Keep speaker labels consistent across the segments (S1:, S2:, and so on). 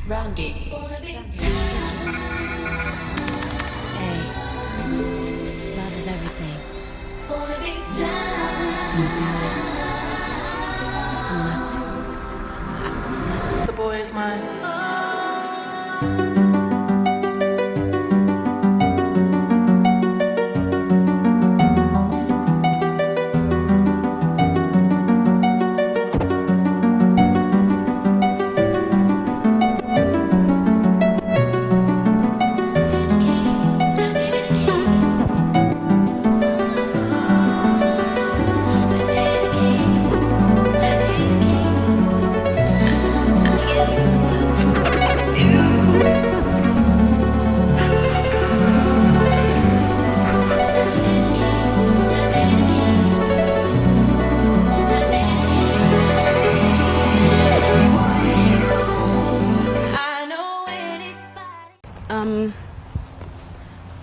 S1: Roundy.
S2: Hey, love is everything. And without it, I'm nothing.
S3: The boy is mine.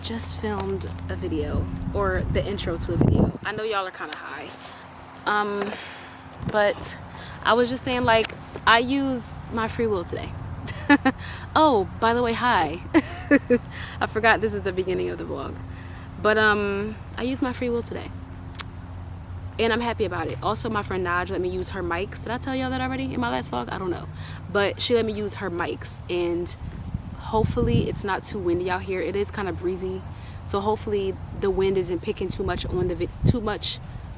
S4: Just filmed a video, or the intro to a video. I know y'all are kind of high, but I was just saying, like, I use my free will today. Oh, by the way, hi. I forgot this is the beginning of the vlog, but I used my free will today and I'm happy about it. Also, my friend Naj let me use her mics. Did I tell y'all that already in my last vlog? I don't know, but she let me use her mics, and hopefully it's not too windy out here. It is kind of breezy, so hopefully the wind isn't picking too much on the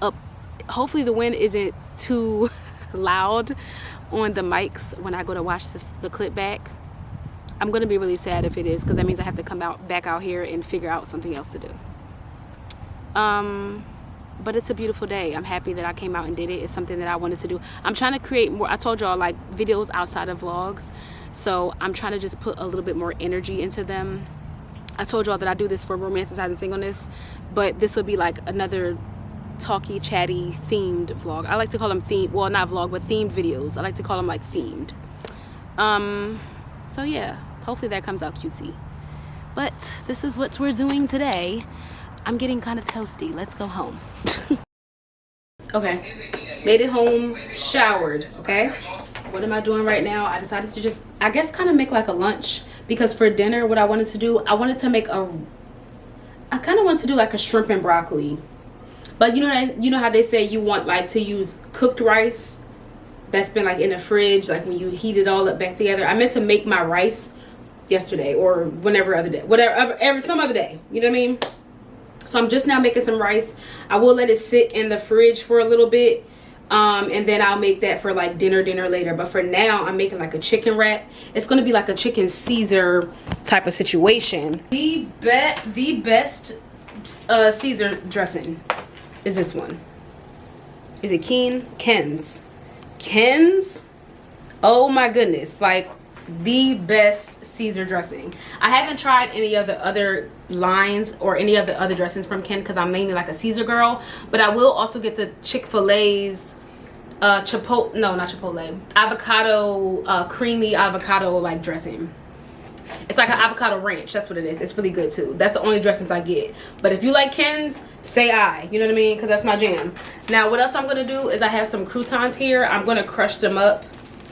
S4: up. Hopefully the wind isn't too loud on the mics when I go to watch the clip back. I'm gonna be really sad if it is, because that means I have to come back out here and figure out something else to do. But it's a beautiful day. I'm happy that I came out and did it. It's something that I wanted to do. I'm trying to create more, I told y'all, like, videos outside of vlogs. So I'm trying to just put a little bit more energy into them. I told y'all that I do this for romanticizing singleness, but this would be like another talky, chatty, themed vlog. I like to call them themed, well, not vlog, but themed videos. I like to call them like themed. So yeah, hopefully that comes out cutesy. But this is what we're doing today. I'm getting kind of toasty. Let's go home. Okay, made it home, showered, okay? What am I doing right now? I decided to just, I guess, kind of make like a lunch, because for dinner, what I wanted to do, I wanted to make I kind of wanted to do like a shrimp and broccoli. But you know how they say you want like to use cooked rice that's been like in the fridge, like when you heat it all up back together. I meant to make my rice yesterday or whenever other day, whatever, some other day, you know what I mean? So I'm just now making some rice. I will let it sit in the fridge for a little bit. And then I'll make that for like dinner later. But for now, I'm making like a chicken wrap. It's gonna be like a chicken Caesar type of situation. The best Caesar dressing is this one. Is it Ken's? Oh my goodness, like the best Caesar dressing. I haven't tried any of the other lines or any of the other dressings from Ken, because I'm mainly like a Caesar girl. But I will also get the Chick-fil-A's avocado, creamy avocado like dressing. It's like an avocado ranch. That's what it is. It's really good too. That's the only dressings I get. But if you like Ken's, say I. You know what I mean? Because that's my jam. Now what else I'm gonna do is I have some croutons here. I'm gonna crush them up.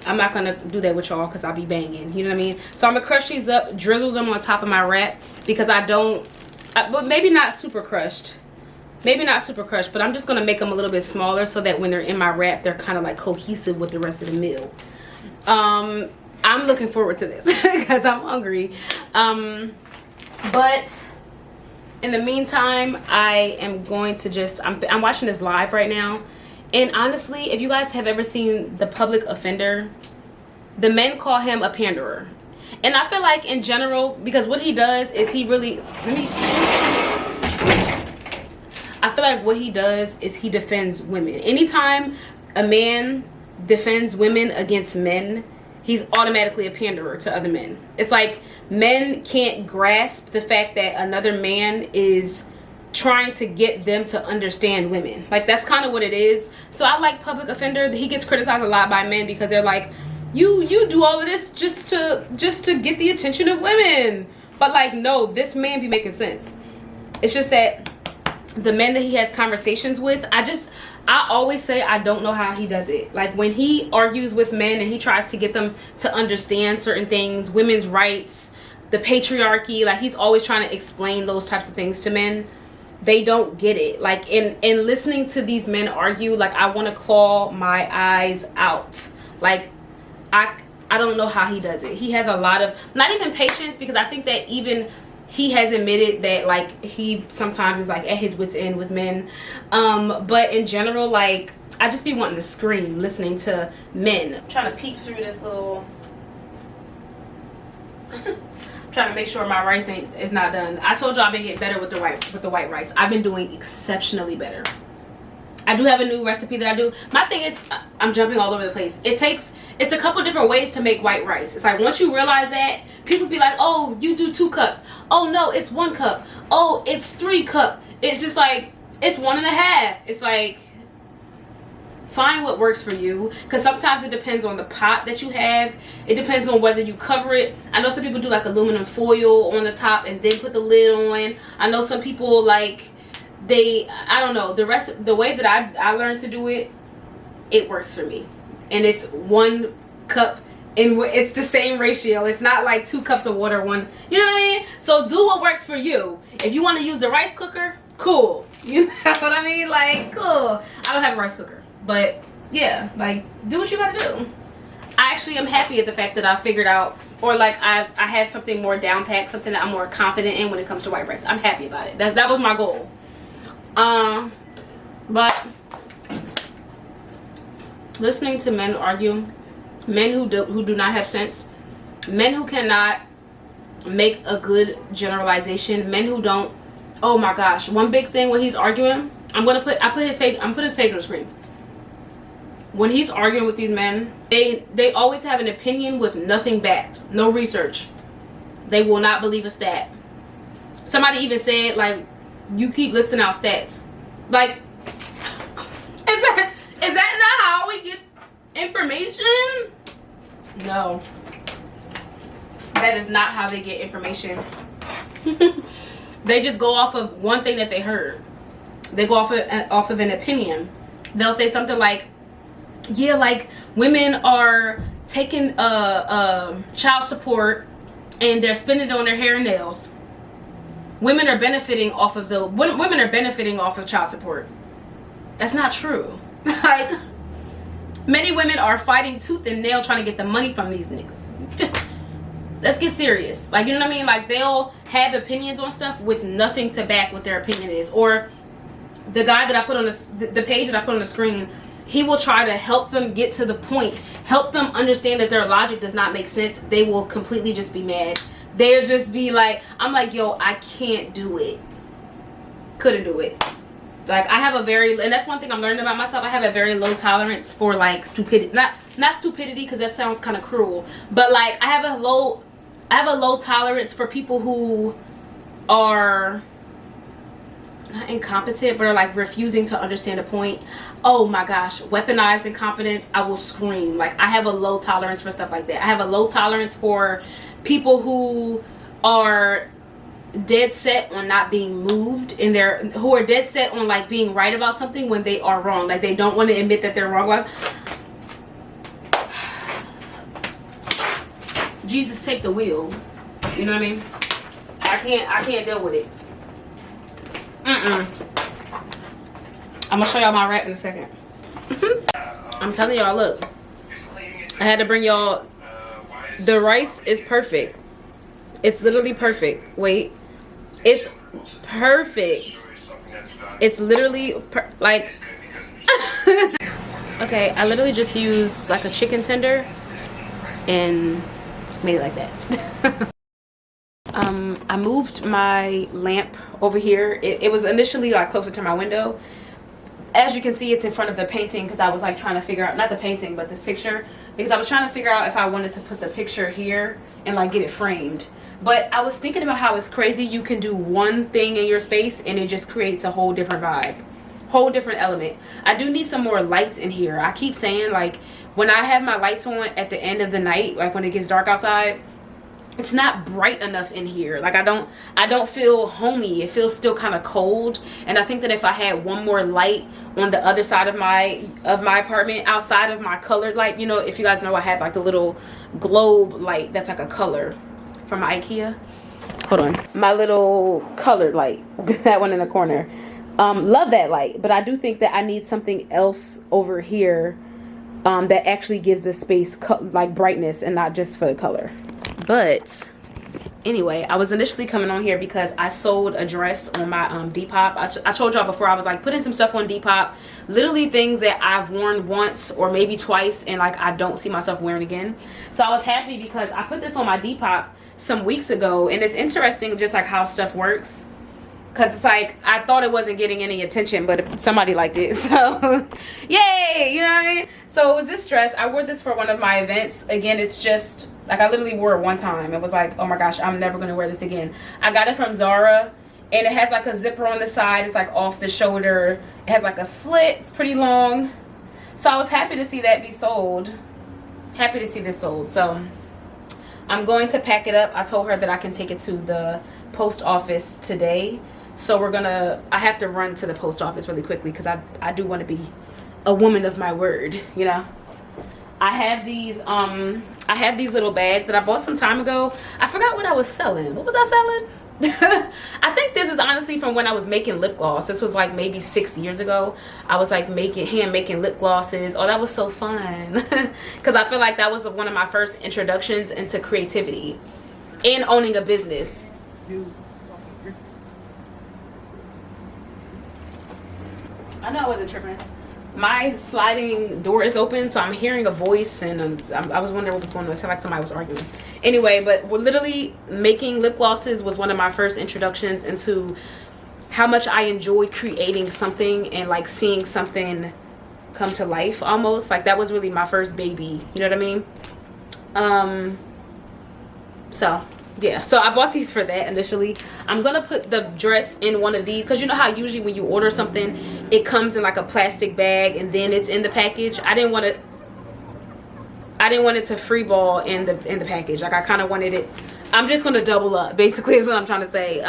S4: I'm not gonna do that with y'all because I'll be banging, you know what I mean? So I'm gonna crush these up, drizzle them on top of my wrap, because but maybe not super crushed. Maybe not super crushed, but I'm just gonna make them a little bit smaller so that when they're in my wrap, they're kind of like cohesive with the rest of the meal. I'm looking forward to this because I'm hungry. But in the meantime, I am going to just, I'm watching this live right now. And honestly, if you guys have ever seen The Public Offender, the men call him a panderer. And I feel like in general, because what he does is he really, I feel like what he does is he defends women. Anytime a man defends women against men, he's automatically a panderer to other men. It's like men can't grasp the fact that another man is trying to get them to understand women. Like, that's kind of what it is. So I like Public Offender. He gets criticized a lot by men because they're like, you do all of this just to get the attention of women. But like, no, this man be making sense. It's just that the men that he has conversations with, I always say I don't know how he does it. Like when he argues with men and he tries to get them to understand certain things, women's rights, the patriarchy, like he's always trying to explain those types of things to men. They don't get it. Like in listening to these men argue, like I want to claw my eyes out. Like I don't know how he does it. He has a lot of, not even patience, because I think that even he has admitted that like he sometimes is like at his wit's end with men. But in general, like I just be wanting to scream listening to men. I'm trying to peek through this little trying to make sure my rice is not done. I told you I've been getting better with the white rice. I've been doing exceptionally better. I do have a new recipe that I do. My thing is, I'm jumping all over the place. It's a couple different ways to make white rice. It's like once you realize that, people be like, oh, you do 2 cups. Oh no, it's 1 cup. Oh, it's 3 cups. It's just like, it's 1.5. It's like, find what works for you, because sometimes it depends on the pot that you have. It depends on whether you cover it. I know some people do like aluminum foil on the top and then put the lid on. I know some people like I don't know, the way that I learned to do it, it works for me. And it's 1 cup, and it's the same ratio. It's not like 2 cups of water, one, you know what I mean? So do what works for you. If you want to use the rice cooker, cool. You know what I mean? Like, cool. I don't have a rice cooker, but yeah, like do what you gotta do. I actually am happy at the fact that I figured out, or like I have something more down packed, something that I'm more confident in when it comes to white rice. I'm happy about it. That was my goal. But listening to men argue, men who do not have sense, men who cannot make a good generalization, men who don't. Oh my gosh, one big thing when he's arguing, I'm gonna put his page on the screen. When he's arguing with these men, they always have an opinion with nothing backed, no research. They will not believe a stat. Somebody even said, like, you keep listing out stats. Like, is that not how we get information? No. That is not how they get information. They just go off of one thing that they heard. They go off of an opinion. They'll say something like, yeah, like women are taking child support and they're spending it on their hair and nails. Women are benefiting off of child support. That's not true. Like, many women are fighting tooth and nail trying to get the money from these niggas. Let's get serious. Like, you know what I mean? Like, they'll have opinions on stuff with nothing to back what their opinion is. Or the guy that I put on the page that I put on the screen, he will try to help them get to the point, help them understand that their logic does not make sense. They will completely just be mad. They'll just be like, I'm like, yo, I can't do it. Couldn't do it. Like, I have a very, and that's one thing I'm learning about myself, I have a very low tolerance for like stupidity. Not stupidity, because that sounds kind of cruel, but like I have a low tolerance for people who are not incompetent, but are like refusing to understand a point. Oh my gosh, weaponized incompetence, I will scream. Like, I have a low tolerance for stuff like that. I have a low tolerance for people who are dead set on not being moved, and who are dead set on like being right about something when they are wrong. Like, they don't want to admit that they're wrong. Like, Jesus, take the wheel. You know what I mean? I can't deal with it. I'm gonna show y'all my rap in a second. I'm telling y'all, look, I had to bring y'all, the rice is perfect. It's literally perfect. Wait, it's perfect. It's literally like okay, I literally just used like a chicken tender and made it like that. I moved my lamp over here. It was initially like closer to my window. As you can see, it's in front of the painting, because I was like trying to figure out, not the painting, but this picture, because I was trying to figure out if I wanted to put the picture here and like get it framed. But I was thinking about how it's crazy you can do one thing in your space and it just creates a whole different vibe, whole different element. I do need some more lights in here. I keep saying, like, when I have my lights on at the end of the night, like when it gets dark outside, it's not bright enough in here. Like I don't feel homey. It feels still kind of cold. And I think that if I had one more light on the other side of my apartment, outside of my colored light, you know, if you guys know, I have like the little globe light that's like a color from IKEA. Hold on, my little colored light, that one in the corner. Love that light, but I do think that I need something else over here that actually gives the space like brightness and not just for the color. But anyway, I was initially coming on here because I sold a dress on my Depop. I told y'all before, I was like putting some stuff on Depop, literally things that I've worn once or maybe twice and like I don't see myself wearing again. So I was happy because I put this on my Depop some weeks ago, and it's interesting just like how stuff works, because it's like I thought it wasn't getting any attention, but somebody liked it, so yay, you know what I mean? So it was this dress. I wore this for one of my events. Again, it's just like I literally wore it one time. It was like, oh my gosh, I'm never gonna wear this again. I got it from Zara, and it has like a zipper on the side. It's like off the shoulder. It has like a slit. It's pretty long. So I was happy to see that be sold. Happy to see this sold. So I'm going to pack it up. I told her that I can take it to the post office today. So I have to run to the post office really quickly because I do want to be a woman of my word, you know. I have these little bags that I bought some time ago. I forgot what I was selling. What was I selling? I think this is honestly from when I was making lip gloss. This was like maybe 6 years ago. I was like hand making lip glosses. Oh, that was so fun. Because I feel like that was one of my first introductions into creativity and owning a business. I know I wasn't tripping. My sliding door is open, so I'm hearing a voice, and I was wondering what was going on. It sounded like somebody was arguing. Anyway, but we're literally making lip glosses was one of my first introductions into how much I enjoyed creating something and like seeing something come to life almost. Like that was really my first baby, you know what I mean? So yeah, so I bought these for that initially. I'm gonna put the dress in one of these because you know how usually when you order something it comes in like a plastic bag and then it's in the package. I didn't want it to free ball in the package. Like I kind of wanted it. I'm just gonna double up basically is what I'm trying to say.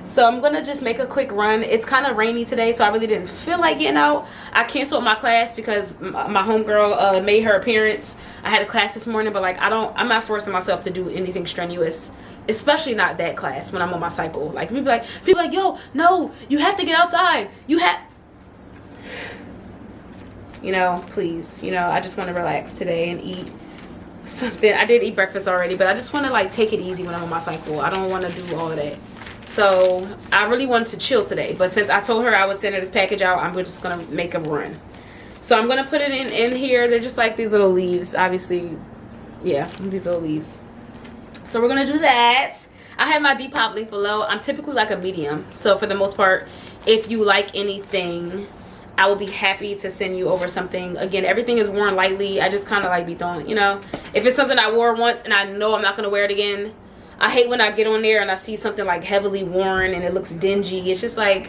S4: So I'm gonna just make a quick run. It's kind of rainy today, so I really didn't feel like getting out. I canceled my class because my homegirl made her appearance. I had a class this morning, but like I'm not forcing myself to do anything strenuous, especially not that class when I'm on my cycle. Like people like, yo, no, you have to get outside. You know, please, you know, I just want to relax today and eat something. I did eat breakfast already, but I just want to like take it easy when I'm on my cycle. I don't want to do all of that. So I really wanted to chill today, but since I told her I would send her this package out, I'm just gonna make a run. So I'm gonna put it in here. They're just like these little leaves, obviously. Yeah, these little leaves. So we're gonna do that. I have my Depop link below. I'm typically like a medium, so for the most part, if you like anything, I will be happy to send you over something. Again, everything is worn lightly. I just kind of like be throwing, you know, if it's something I wore once and I know I'm not gonna wear it again. I hate when I get on there and I see something like heavily worn and it looks dingy. It's just like,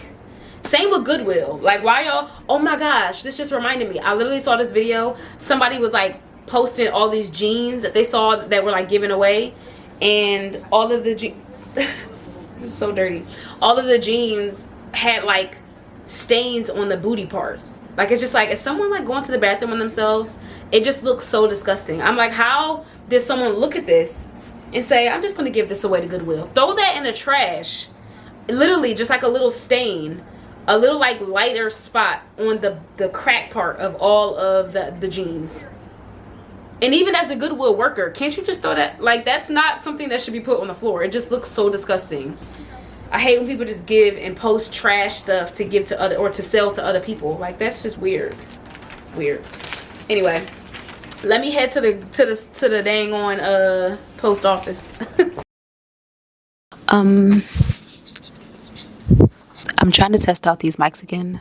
S4: same with Goodwill. Like why y'all, oh my gosh, this just reminded me. I literally saw this video. Somebody was like posting all these jeans that they saw that were like given away, and all of the jeans, this is so dirty. All of the jeans had like stains on the booty part. Like it's just like, is someone like going to the bathroom on themselves? It just looks so disgusting. I'm like, how did someone look at this and say, I'm just gonna give this away to Goodwill? Throw that in the trash. Literally just like a little stain, a little like lighter spot on the crack part of all of the jeans. And even as a Goodwill worker, can't you just throw that? Like that's not something that should be put on the floor. It just looks so disgusting. I hate when people just give and post trash stuff to give to other or to sell to other people. Like that's just weird. It's weird. Anyway, let me head to the dang on post office. I'm trying to test out these mics again,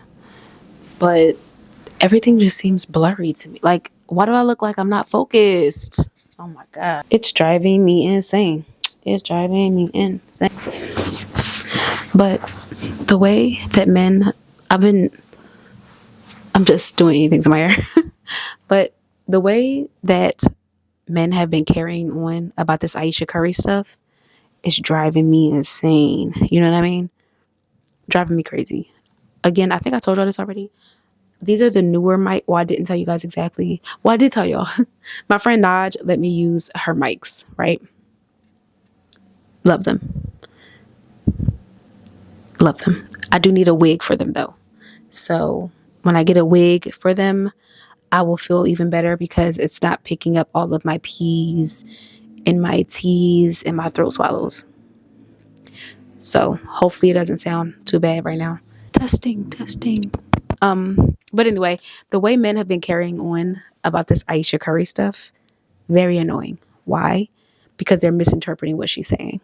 S4: but everything just seems blurry to me. Like, why do I look like I'm not focused? Oh my god, it's driving me insane. It's driving me insane. But the way that men, I'm just doing anything to my hair. But the way that men have been carrying on about this Ayesha Curry stuff is driving me insane. You know what I mean? Driving me crazy. Again, I think I told y'all this already. These are the newer mic. Well, I didn't tell you guys exactly. Well, I did tell y'all. My friend Naj let me use her mics, right? Love them. Love them. I do need a wig for them though. So when I get a wig for them, I will feel even better because it's not picking up all of my P's and my T's and my throat swallows. So hopefully it doesn't sound too bad right now. Testing, testing. But anyway, the way men have been carrying on about this Ayesha Curry stuff, very annoying. Why? Because they're misinterpreting what she's saying.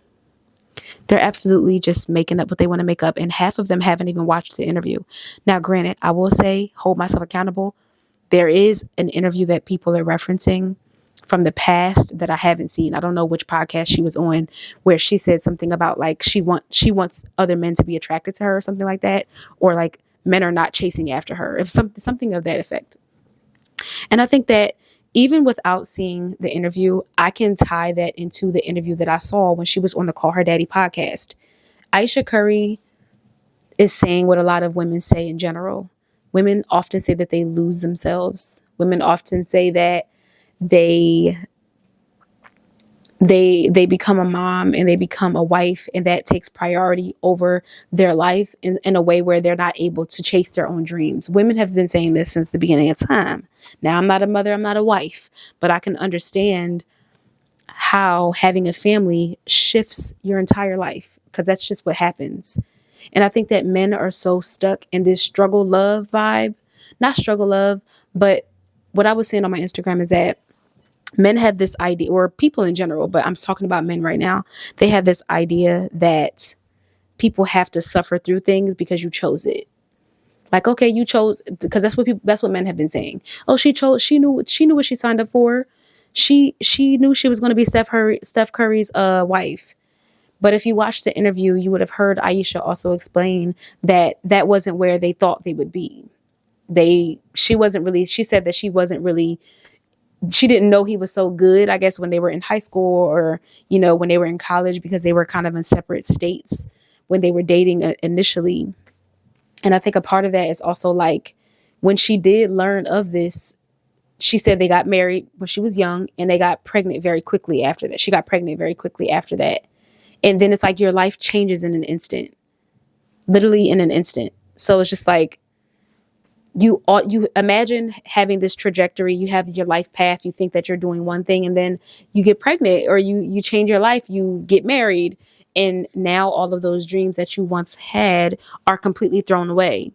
S4: They're absolutely just making up what they want to make up, and half of them haven't even watched the interview. Now, granted, I will say, hold myself accountable. There is an interview that people are referencing from the past that I haven't seen. I don't know which podcast she was on where she said something about like she wants other men to be attracted to her or something like that, or like men are not chasing after her, if something of that effect. And I think that even without seeing the interview, I can tie that into the interview that I saw when she was on the Call Her Daddy podcast. Ayesha Curry is saying what a lot of women say in general. Women often say that they lose themselves. Women often say that they become a mom and they become a wife, and that takes priority over their life in a way where they're not able to chase their own dreams. Women have been saying this since the beginning of time. Now, I'm not a mother, I'm not a wife, but I can understand how having a family shifts your entire life, because that's just what happens. And I think that men are so stuck in this struggle love vibe, not struggle love, but what I was saying on my Instagram is that men have this idea, or people in general, but I'm talking about men right now. They have this idea that people have to suffer through things because you chose it. Like, okay, you chose, because that's what men have been saying. Oh, she knew what she signed up for. She knew she was going to be Steph Curry's wife. But if you watched the interview, you would have heard Ayesha also explain that that wasn't where they thought they would be. She said that she didn't know he was so good, I guess, when they were in high school, or, when they were in college, because they were kind of in separate states when they were dating initially. And I think a part of that is also like when she did learn of this, she said they got married when she was young and they got pregnant very quickly after that. She got pregnant very quickly after that. And then it's like your life changes in an instant, literally in an instant. So it's just like, you imagine having this trajectory, you have your life path, you think that you're doing one thing, and then you get pregnant, or you change your life, you get married, and now all of those dreams that you once had are completely thrown away,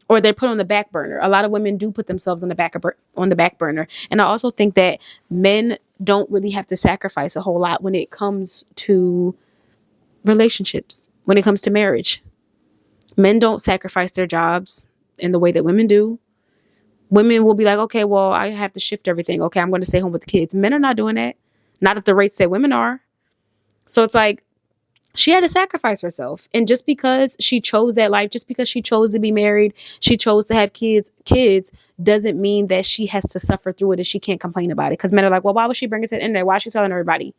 S4: or they're put on the back burner. A lot of women do put themselves on the back burner. And I also think that men don't really have to sacrifice a whole lot when it comes to relationships, when it comes to marriage. Men don't sacrifice their jobs in the way that women do. Women will be like, okay, well, I have to shift everything. Okay, I'm going to stay home with the kids. Men are not doing that. Not at the rates that women are. So it's like, she had to sacrifice herself. And just because she chose that life, just because she chose to be married, she chose to have kids doesn't mean that she has to suffer through it and she can't complain about it. Because men are like, well, why would she bring it to the internet? Why is she telling everybody?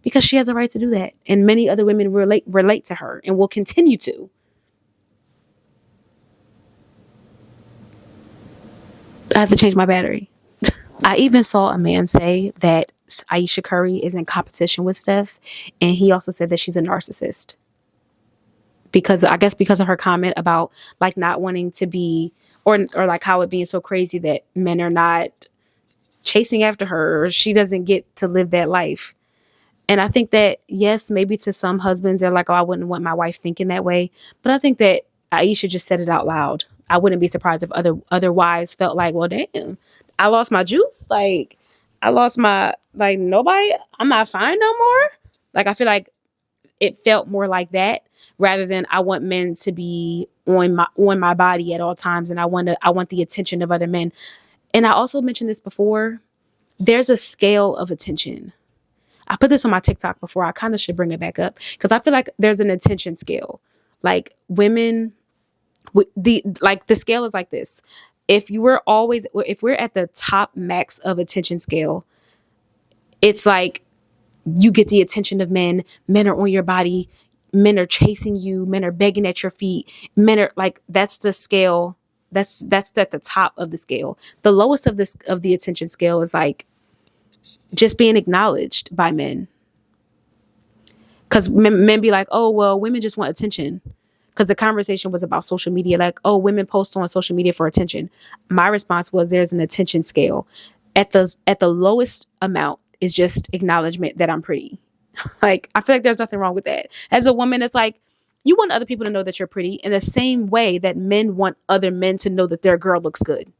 S4: Because she has a right to do that. And many other women relate to her and will continue to. I have to change my battery. I even saw a man say that Ayesha Curry is in competition with Steph. And he also said that she's a narcissist. Because of her comment about like not wanting to be, or like how it being so crazy that men are not chasing after her, or she doesn't get to live that life. And I think that, yes, maybe to some husbands, they're like, oh, I wouldn't want my wife thinking that way. But I think that Ayesha just said it out loud. I wouldn't be surprised if other wives felt like, well, damn, I lost my juice. Like, I lost my, like, nobody, I'm not fine no more. Like, I feel like it felt more like that rather than I want men to be on my body at all times. And I want the attention of other men. And I also mentioned this before. There's a scale of attention. I put this on my TikTok before. I kind of should bring it back up because I feel like there's an attention scale. Like women, the scale is like this. If we're at the top max of attention scale, it's like you get the attention of men. Men are on your body. Men are chasing you. Men are begging at your feet. Men are like, that's the scale. That's at the top of the scale. The lowest of the attention scale is like just being acknowledged by men. Because men be like, oh, well, women just want attention. Because the conversation was about social media, like, oh, women post on social media for attention. My response was, there's an attention scale. At the lowest amount is just acknowledgement that I'm pretty. Like, I feel like there's nothing wrong with that. As a woman, it's like, you want other people to know that you're pretty in the same way that men want other men to know that their girl looks good.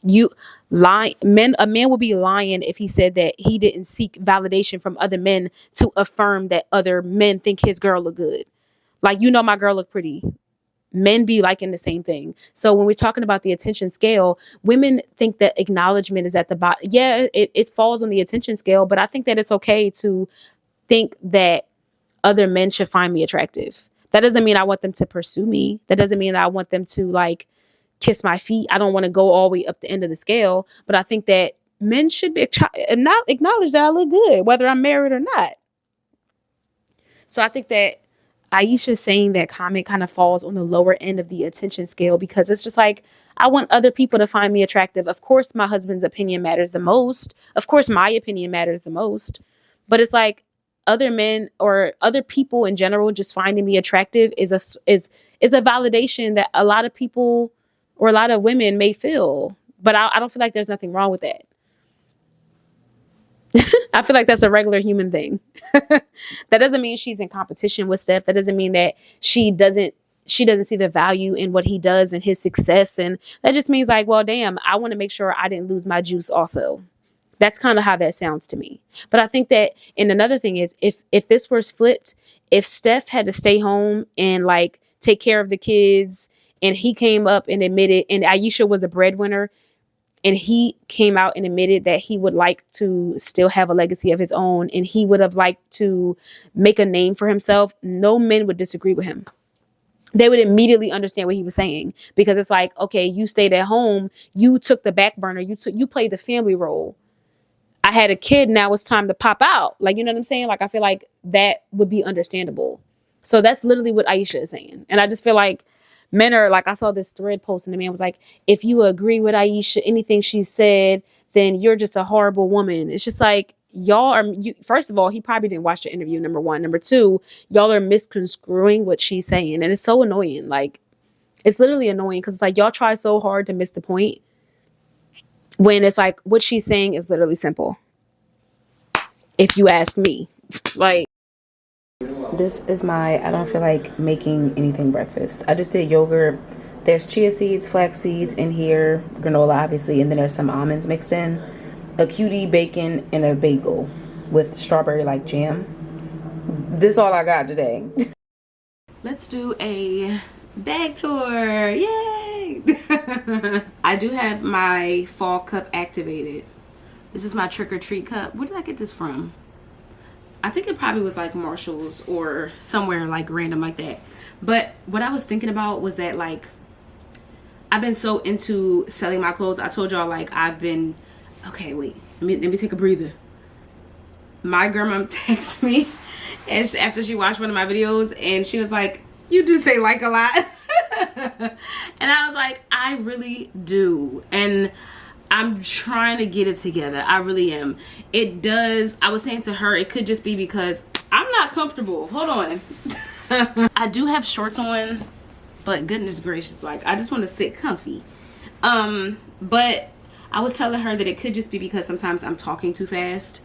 S4: A man would be lying if he said that he didn't seek validation from other men to affirm that other men think his girl look good. Like, my girl look pretty. Men be liking the same thing. So when we're talking about the attention scale, women think that acknowledgement is at the bottom. Yeah, it falls on the attention scale, but I think that it's okay to think that other men should find me attractive. That doesn't mean I want them to pursue me. That doesn't mean that I want them to like kiss my feet. I don't want to go all the way up the end of the scale, but I think that men should be not acknowledge that I look good, whether I'm married or not. So I think that Ayesha saying that comment kind of falls on the lower end of the attention scale, because it's just like, I want other people to find me attractive. Of course, my husband's opinion matters the most. Of course, my opinion matters the most. But it's like other men or other people in general just finding me attractive is a validation that a lot of people or a lot of women may feel. But I don't feel like there's nothing wrong with that. I feel like that's a regular human thing. That doesn't mean she's in competition with Steph. That doesn't mean that she doesn't see the value in what he does and his success. And that just means like, well, damn, I want to make sure I didn't lose my juice also. That's kind of how that sounds to me. But I think that, and another thing is, if this was flipped, if Steph had to stay home and like take care of the kids, and he came up and admitted, and Ayesha was a breadwinner, and he came out and admitted that he would like to still have a legacy of his own, and he would have liked to make a name for himself, no men would disagree with him. They would immediately understand what he was saying, because it's like, okay, you stayed at home, you took the back burner, you played the family role. I had a kid, now it's time to pop out. Like, you know what I'm saying? Like, I feel like that would be understandable. So that's literally what Ayesha is saying. And I just feel like men are like, I saw this thread post and the man was like, if you agree with Ayesha, anything she said, then you're just a horrible woman. It's just like, first of all, he probably didn't watch the interview, number one. Number two, y'all are misconstruing what she's saying. And it's so annoying. Like, it's literally annoying, because it's like, y'all try so hard to miss the point, when it's like, what she's saying is literally simple, if you ask me. Like, this is I don't feel like making anything breakfast. I just did yogurt. There's chia seeds, flax seeds in here, granola obviously, and then there's some almonds mixed in, a cutie, bacon, and a bagel with strawberry like jam. This is all I got today. Let's do a bag tour. Yay! I do have my fall cup activated. This is my trick or treat cup. Where did I get this from? I think it probably was like Marshall's or somewhere like random like that. But what I was thinking about was that, like, I've been so into selling my clothes. I told y'all, like, okay, wait, let me take a breather. My grandma texted me after she watched one of my videos, and she was like, you do say like a lot. And I was like, I really do. And I'm trying to get it together. I really am. It does. I was saying to her, it could just be because I'm not comfortable. Hold on. I do have shorts on, but goodness gracious, like, I just want to sit comfy. But I was telling her that it could just be because sometimes I'm talking too fast,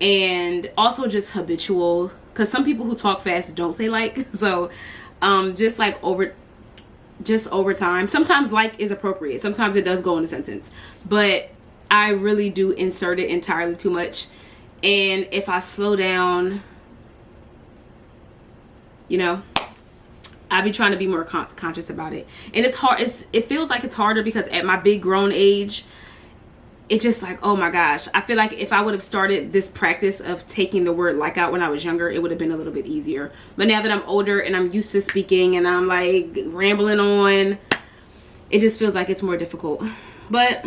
S4: and also just habitual, because some people who talk fast don't say like. So just over time, sometimes like is appropriate, sometimes it does go in a sentence, but I really do insert it entirely too much. And if I slow down, you know, I be trying to be more conscious about it. And it's hard. It feels like it's harder because at my big grown age, it's just like, oh my gosh, I feel like if I would have started this practice of taking the word like out when I was younger, it would have been a little bit easier. But now that I'm older and I'm used to speaking and I'm like rambling on, it just feels like it's more difficult. But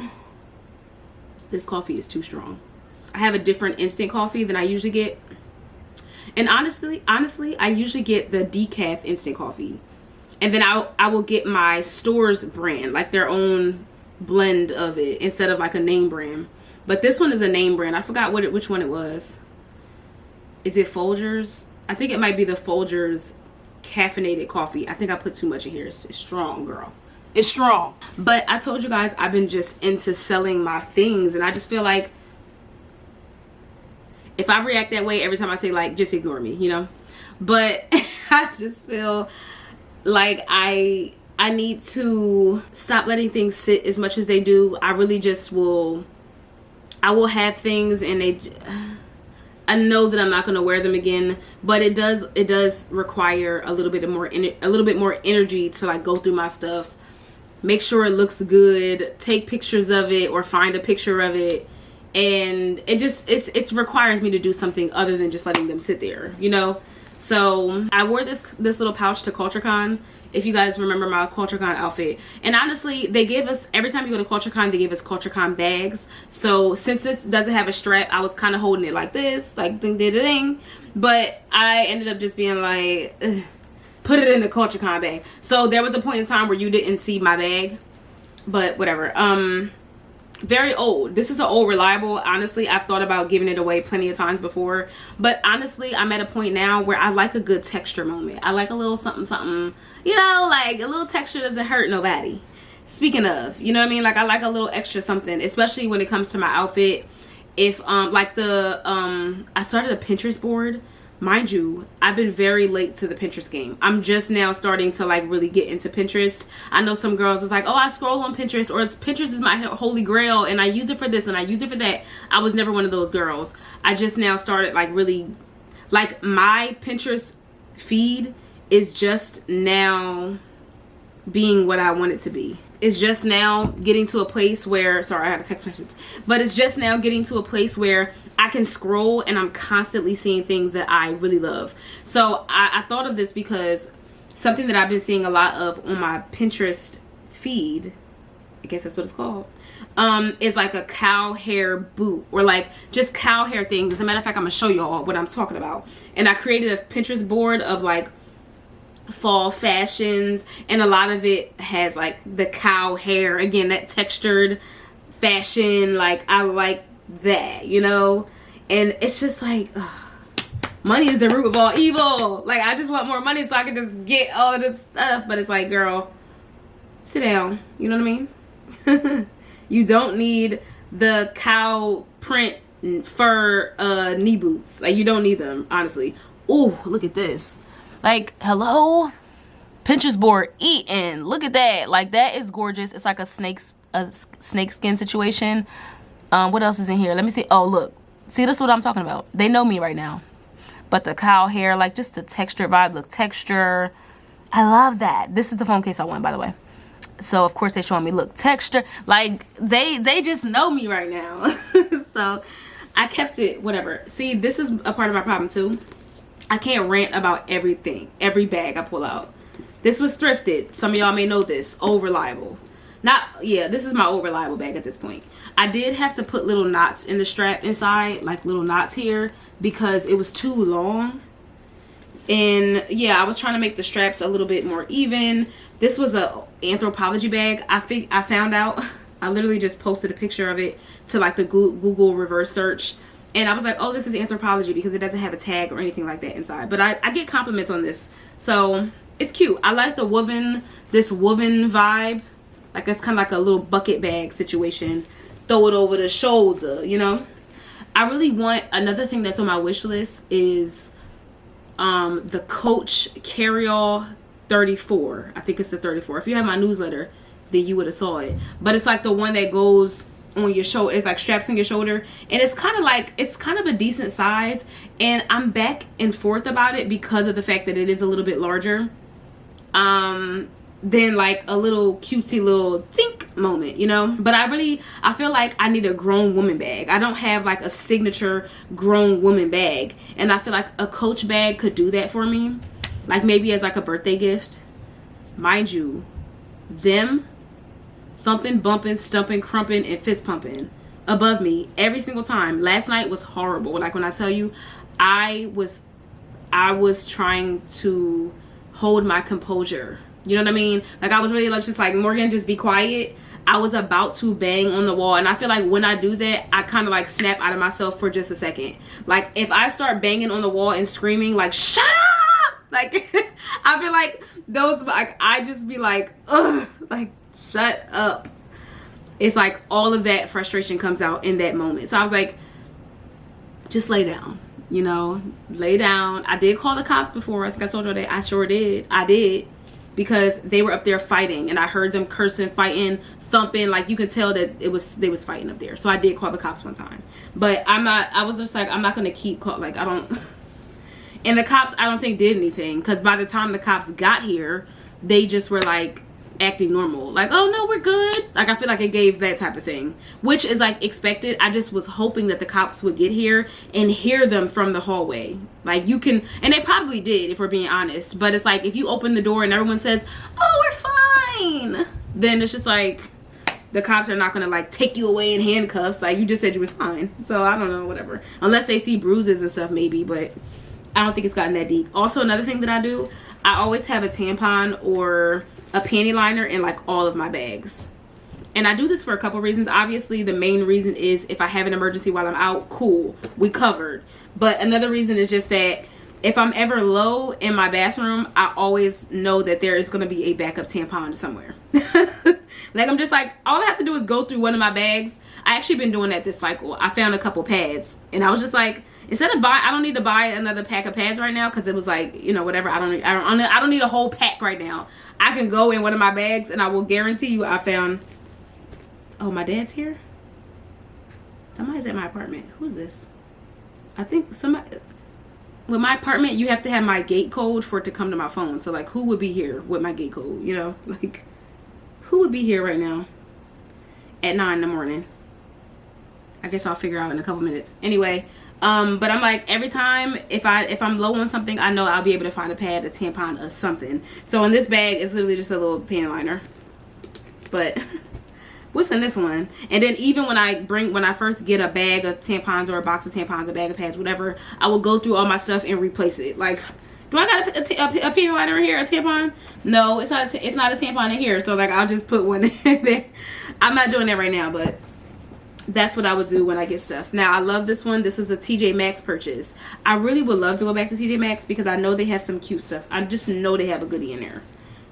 S4: this coffee is too strong. I have a different instant coffee than I usually get. And honestly, I usually get the decaf instant coffee. And then I will get my store's brand, like their own blend of it, instead of like a name brand. But this one is a name brand. I forgot which one it was. Is it Folgers? I think it might be the Folgers caffeinated coffee. I think I put too much in here. It's strong, girl. It's strong. But I told you guys I've been just into selling my things, and I just feel like if I react that way every time I say like, just ignore me, you know? But I just feel like I need to stop letting things sit as much as they do. I really just I will have things and I know that I'm not going to wear them again, but it does require a little bit more energy to like go through my stuff, make sure it looks good, take pictures of it or find a picture of it. And it requires me to do something other than just letting them sit there, you know? So I wore this little pouch to CultureCon, if you guys remember my CultureCon outfit. And honestly, they gave us, every time you go to CultureCon, they give us CultureCon bags. So since this doesn't have a strap, I was kind of holding it like this, like ding ding ding. But I ended up just being like, ugh, put it in the CultureCon bag. So there was a point in time where you didn't see my bag, but whatever. Very old. This is an old reliable. Honestly, I've thought about giving it away plenty of times before, but honestly, I'm at a point now where I like a good texture moment. I like a little something something, you know, like a little texture doesn't hurt nobody. Speaking of, you know what I mean, like I like a little extra something, especially when it comes to my outfit. If like I started a Pinterest board. Mind you, I've been very late to the Pinterest game. I'm just now starting to like really get into Pinterest. I know some girls is like, oh, I scroll on Pinterest, or Pinterest is my holy grail and I use it for this and I use it for that. I was never one of those girls. I just now started like really, like my Pinterest feed is just now being what I want it to be. It's just now getting to a place where, sorry, I had a text message, but it's just now getting to a place where I can scroll and I'm constantly seeing things that I really love. So I thought of this because something that I've been seeing a lot of on my Pinterest feed, I guess that's what it's called, is like a cow hair boot, or like just cow hair things. As a matter of fact, I'm gonna show y'all what I'm talking about. And I created a Pinterest board of like fall fashions, and a lot of it has like the cow hair, again, that textured fashion. Like I like that, you know? And it's just like, ugh, money is the root of all evil. Like I just want more money so I can just get all of this stuff. But it's like, girl, sit down, you know what I mean? You don't need the cow print fur knee boots. Like you don't need them, honestly. Oh, look at this. Like, hello? Pinterest board eating. Look at that. Like, that is gorgeous. It's like a snake skin situation. What else is in here? Let me see. Oh, look. See, this is what I'm talking about. They know me right now. But the cow hair, like, just the texture vibe. Look, texture. I love that. This is the phone case I want, by the way. So, of course, they're showing me, look, texture. Like, they just know me right now. So, I kept it, whatever. See, this is a part of my problem, too. I can't rant about everything, every bag I pull out. This was thrifted. Some of y'all may know this. Old Reliable. This is my Old Reliable bag at this point. I did have to put little knots in the strap inside, like little knots here, because it was too long. And yeah, I was trying to make the straps a little bit more even. This was a Anthropologie bag. I found out, I literally just posted a picture of it to like the Google reverse search. And I was like, oh, this is Anthropologie because it doesn't have a tag or anything like that inside. But I get compliments on this. So it's cute. I like the this woven vibe. Like it's kind of like a little bucket bag situation. Throw it over the shoulder, you know. I really want, another thing that's on my wish list is the Coach Carryall 34. I think it's the 34. If you have my newsletter, then you would have saw it. But it's like the one that goes on your shoulder. It's like straps on your shoulder, and it's kind of like, it's kind of a decent size, and I'm back and forth about it because of the fact that it is a little bit larger than like a little cutesy little think moment, you know. But I feel like I need a grown woman bag. I don't have like a signature grown woman bag, and I feel like a Coach bag could do that for me, like maybe as like a birthday gift. Mind you, them thumping, bumping, stumping, crumping, and fist pumping above me every single time. Last night was horrible. Like when I tell you, I was trying to hold my composure. You know what I mean? Like I was really like just like, Morgann, just be quiet. I was about to bang on the wall, and I feel like when I do that, I kind of like snap out of myself for just a second. Like if I start banging on the wall and screaming like shut up, like I feel like those, like I just be like, ugh, like shut up. It's like all of that frustration comes out in that moment. So I was like, just lay down, you know, lay down. I did call the cops before. I think I told you that. I sure did. I did, because they were up there fighting, and I heard them cursing, fighting, thumping. Like you could tell that they was fighting up there. So I did call the cops one time, but I was just like, I'm not gonna keep like I don't. And the cops, I don't think did anything, because by the time the cops got here, they just were like acting normal, like, oh no, we're good. Like I feel like it gave that type of thing, which is like expected. I just was hoping that the cops would get here and hear them from the hallway. Like you can, and they probably did if we're being honest, but it's like if you open the door and everyone says, oh, we're fine, then it's just like the cops are not gonna like take you away in handcuffs. Like you just said you was fine. So I don't know, whatever, unless they see bruises and stuff maybe, but I don't think it's gotten that deep. Also, another thing that I do, I always have a tampon or a panty liner in like all of my bags. And I do this for a couple reasons. Obviously, the main reason is if I have an emergency while I'm out, cool, we covered. But another reason is just that if I'm ever low in my bathroom, I always know that there is going to be a backup tampon somewhere. Like I'm just like, all I have to do is go through one of my bags. I actually been doing that this cycle. I found a couple pads, and I was just like, instead of I don't need to buy another pack of pads right now, because it was like, you know, whatever. I don't need a whole pack right now. I can go in one of my bags, and I will guarantee you I found. Oh, my dad's here. Somebody's at my apartment. Who's this? I think somebody. With my apartment, you have to have my gate code for it to come to my phone. So like, who would be here with my gate code? You know, like, who would be here right now at 9 in the morning? I guess I'll figure out in a couple minutes. Anyway. But I'm like, every time if I'm low on something, I know I'll be able to find a pad, a tampon, or something. So in this bag, it's literally just a little panty liner. But what's in this one? And then even when I first get a bag of tampons or a box of tampons, a bag of pads, whatever, I will go through all my stuff and replace it. Like, do I got a panty liner in here, a tampon? No, it's not a tampon in here. So like, I'll just put one in there. I'm not doing that right now, but that's what I would do when I get stuff. Now, I love this one. This is a TJ Maxx purchase. I really would love to go back to TJ Maxx because I know they have some cute stuff. I just know they have a goodie in there.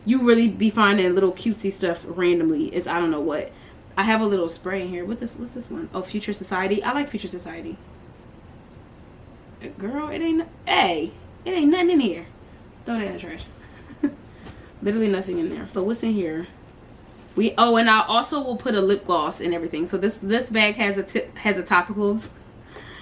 S4: You really be finding little cutesy stuff randomly. It's I don't know what. I have a little spray in here. What's this one? Oh, Future Society. I like Future Society. Girl, it ain't nothing in here. Throw that in the trash. Literally nothing in there. But what's in here? And I also will put a lip gloss and everything. So this bag has a topicals,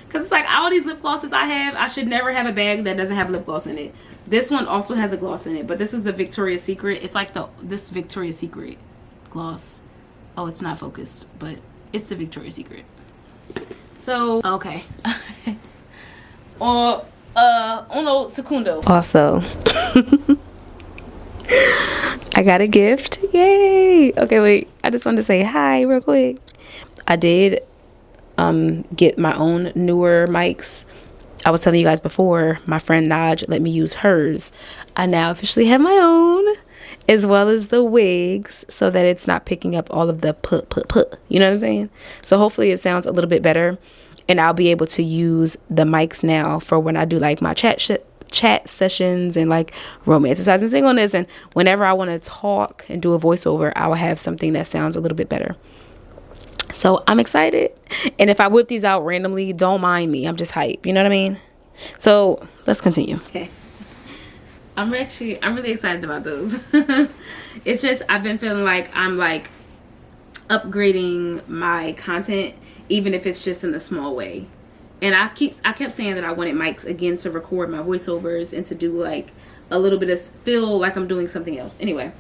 S4: because it's like all these lip glosses I have, I should never have a bag that doesn't have lip gloss in it. This one also has a gloss in it, but this is the Victoria's Secret. It's like this Victoria's Secret gloss. Oh, it's not focused, but it's the Victoria's Secret. So okay. Uno segundo.
S1: Also, I got a gift. Yay! Okay, wait. I just wanted to say hi real quick. I did get my own Neewer mics. I was telling you guys before, my friend Naj let me use hers. I now officially have my own, as well as the wigs, so that it's not picking up all of the put. You know what I'm saying? So hopefully it sounds a little bit better, and I'll be able to use the mics now for when I do like my chat sessions and like romanticizing singleness, and whenever I want to talk and do a voiceover, I will have something that sounds a little bit better. So I'm excited, and if I whip these out randomly, don't mind me. I'm just hype, you know what I mean? So let's continue.
S4: Okay, I'm really excited about those. It's just I've been feeling like I'm like upgrading my content, even if it's just in a small way. And I kept saying that I wanted mics again to record my voiceovers and to do like a little bit of feel like I'm doing something else. Anyway,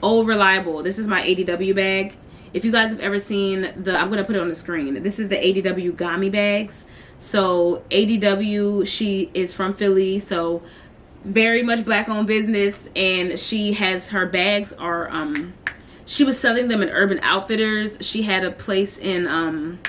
S4: Old Reliable. This is my ADW bag. If you guys have ever seen I'm going to put it on the screen. This is the ADW Gami bags. So ADW, she is from Philly, so very much black owned business, and she has her bags are she was selling them in Urban Outfitters. She had a place in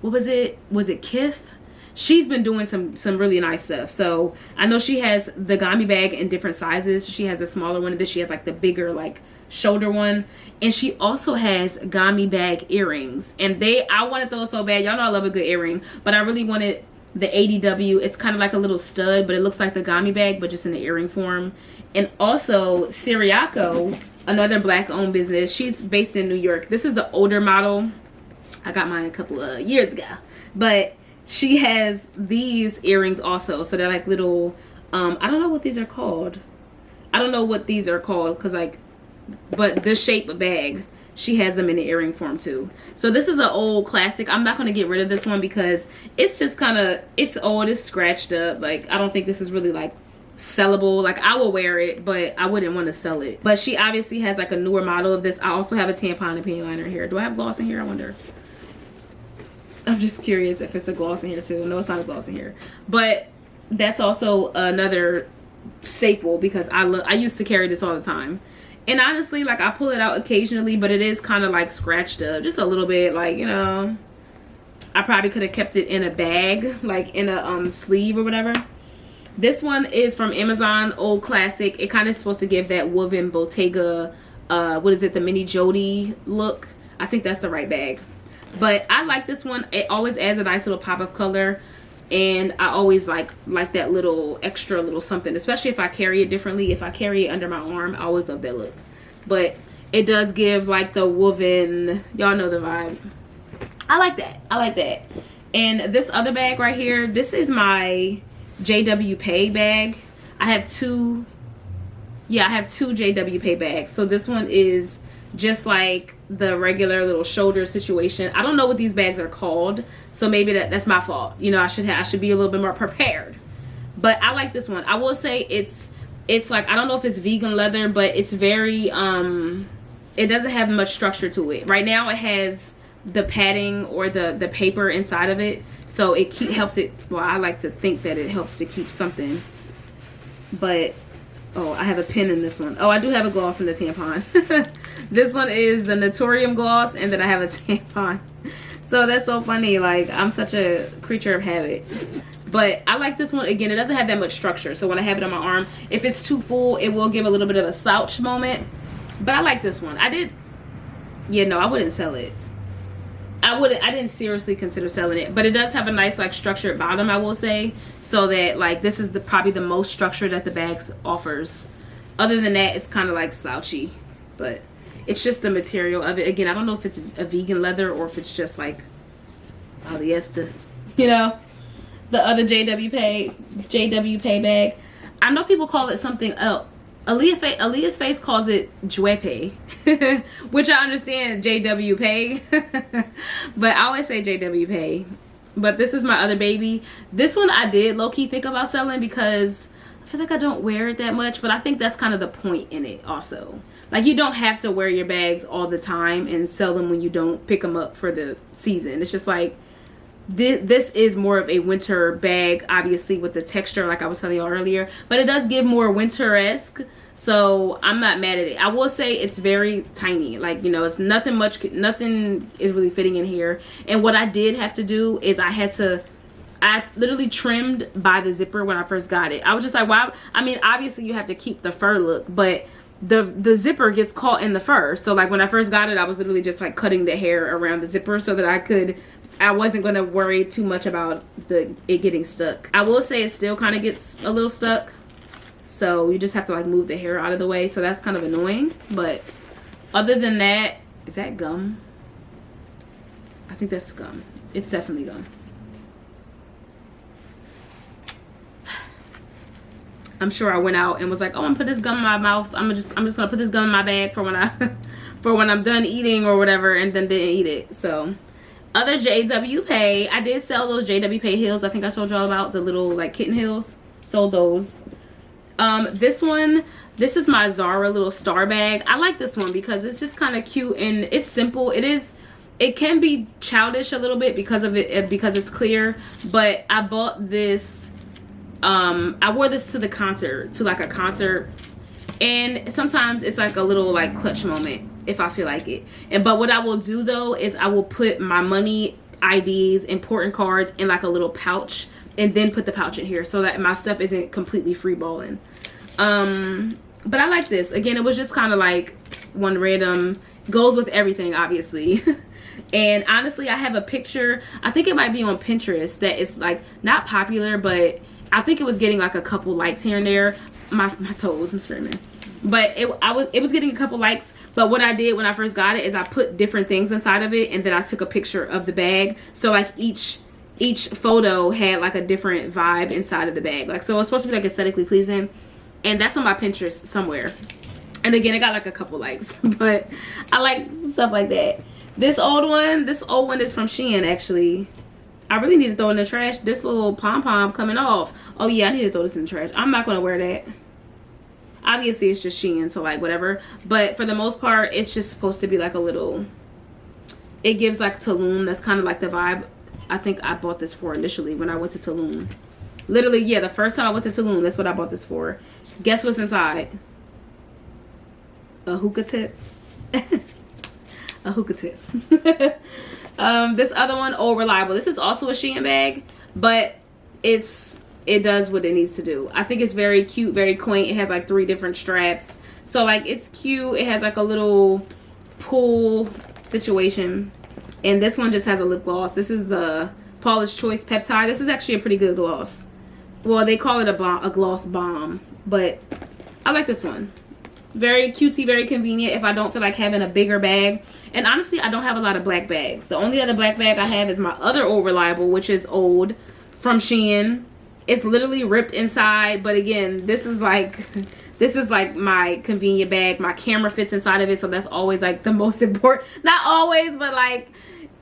S4: what was it Kith. She's been doing some really nice stuff. So I know she has the gami bag in different sizes. She has a smaller one, and then she has like the bigger like shoulder one, and she also has gami bag earrings, and I wanted those so bad. Y'all know I love a good earring, but I really wanted the ADW. It's kind of like a little stud, but it looks like the gami bag, but just in the earring form. And also Siriaco, another black owned business. She's based in New York. This is the older model. I got mine a couple of years ago, but she has these earrings also. So they're like little, I don't know what these are called. Cause like, but this shape of bag, she has them in the earring form too. So this is an old classic. I'm not going to get rid of this one because it's just kind of, it's old, it's scratched up. Like, I don't think this is really like sellable. Like, I will wear it, but I wouldn't want to sell it. But she obviously has like a newer model of this. I also have a tampon and panty liner here. Do I have gloss in here? I wonder. I'm just curious if it's a gloss in here too. No, it's not a gloss in here. But that's also another staple because I used to carry this all the time. And honestly, like, I pull it out occasionally, but it is kind of like scratched up just a little bit. Like, you know, I probably could have kept it in a bag, like in a sleeve or whatever. This one is from Amazon, old classic. It kind of supposed to give that woven Bottega, what is it, the mini Jody look. I think that's the right bag. But I like this one. It always adds a nice little pop of color. And I always like that little extra little something, especially if I carry it differently. If I carry it under my arm, I always love that look. But it does give like the woven, y'all know the vibe. I like that. And this other bag right here, this is my JW Pay bag. I have two JW Pay bags. So this one is just like the regular little shoulder situation. I don't know what these bags are called, so maybe that's my fault. You know, I should be a little bit more prepared. But I like this one. I will say it's like, I don't know if it's vegan leather, but it's very it doesn't have much structure to it. Right now it has the padding or the paper inside of it, so it helps it. Well, I like to think that it helps to keep something. But oh, I have a pen in this one. Oh, I do have a gloss in the tampon. This one is the Naturium gloss, and then I have a tampon. So that's so funny. Like, I'm such a creature of habit. But I like this one. Again, it doesn't have that much structure. So when I have it on my arm, if it's too full, it will give a little bit of a slouch moment. But I like this one. I wouldn't sell it. I didn't seriously consider selling it, but it does have a nice like structured bottom, I will say, so that like this is probably the most structure that the bags offers. Other than that, it's kind of like slouchy, but it's just the material of it. Again, I don't know if it's a vegan leather or if it's just like polyester, you know, the other JW Pay bag. I know people call it something else. Aaliyah's Face calls it Jwepe, which I understand JW Pay, but I always say JW Pay. But this is my other baby. This one I did low-key think about selling because I feel like I don't wear it that much, but I think that's kind of the point in it also. Like, you don't have to wear your bags all the time and sell them when you don't pick them up for the season. It's just like, this is more of a winter bag, obviously, with the texture like I was telling you earlier, but it does give more winter-esque, so I'm not mad at it. I will say it's very tiny. Like, you know, it's nothing is really fitting in here. And what I did have to do is I literally trimmed by the zipper when I first got it. I was just like, why? I mean, obviously you have to keep the fur look, but the zipper gets caught in the fur. So like when I first got it, I was literally just like cutting the hair around the zipper so that I wasn't going to worry too much about it getting stuck. I will say it still kind of gets a little stuck, so you just have to like move the hair out of the way, so that's kind of annoying. But other than that, is that gum? I think that's gum. It's definitely gum. I'm sure I went out and was like, oh, I'm gonna put this gum in my mouth. I'm just gonna put this gum in my bag for when I'm done eating or whatever, and then didn't eat it. So other JW Pay, I did sell those JW Pay heels. I think I told y'all about the little like kitten heels. Sold those. This is my Zara little star bag. I like this one because it's just kind of cute and it's simple. It can be childish a little bit because it's clear, but I bought this. I wore this to a concert, and sometimes it's like a little like clutch moment if I feel like it. But what I will do though is I will put my money IDs, important cards in like a little pouch, and then put the pouch in here so that my stuff isn't completely free balling. But I like this. Again, it was just kind of like one random, goes with everything, obviously. And honestly, I have a picture, I think it might be on Pinterest, that is like not popular, but I think it was getting like a couple likes here and there. My toes, I'm screaming. But it was getting a couple likes. But what I did when I first got it is I put different things inside of it, and then I took a picture of the bag. So like each photo had like a different vibe inside of the bag. Like, so it's supposed to be like aesthetically pleasing. And that's on my Pinterest somewhere. And again, it got like a couple likes. But I like stuff like that. This old one is from Shein, actually. I really need to throw it in the trash. This little pom-pom coming off. Oh yeah, I need to throw this in the trash. I'm not going to wear that. Obviously, it's just Shein, so like whatever. But for the most part, it's just supposed to be like a little... It gives like Tulum. That's kind of like the vibe I think I bought this for initially when I went to Tulum. Literally, yeah, the first time I went to Tulum, that's what I bought this for. Guess what's inside? A hookah tip. A hookah tip. This other one, Old Reliable. This is also a Shein bag, but it does what it needs to do. I think it's very cute, very quaint. It has like 3 different straps. So like it's cute. It has like a little pull situation. And this one just has a lip gloss. This is the Paula's Choice Peptide. This is actually a pretty good gloss. Well, they call it a gloss bomb, but I like this one. Very cutesy, very convenient if I don't feel like having a bigger bag. And honestly, I don't have a lot of black bags. The only other black bag I have is my other Old Reliable, which is old, from Shein. It's literally ripped inside, but again, this is like my convenient bag. My camera fits inside of it, so that's always like the most important. Not always, but like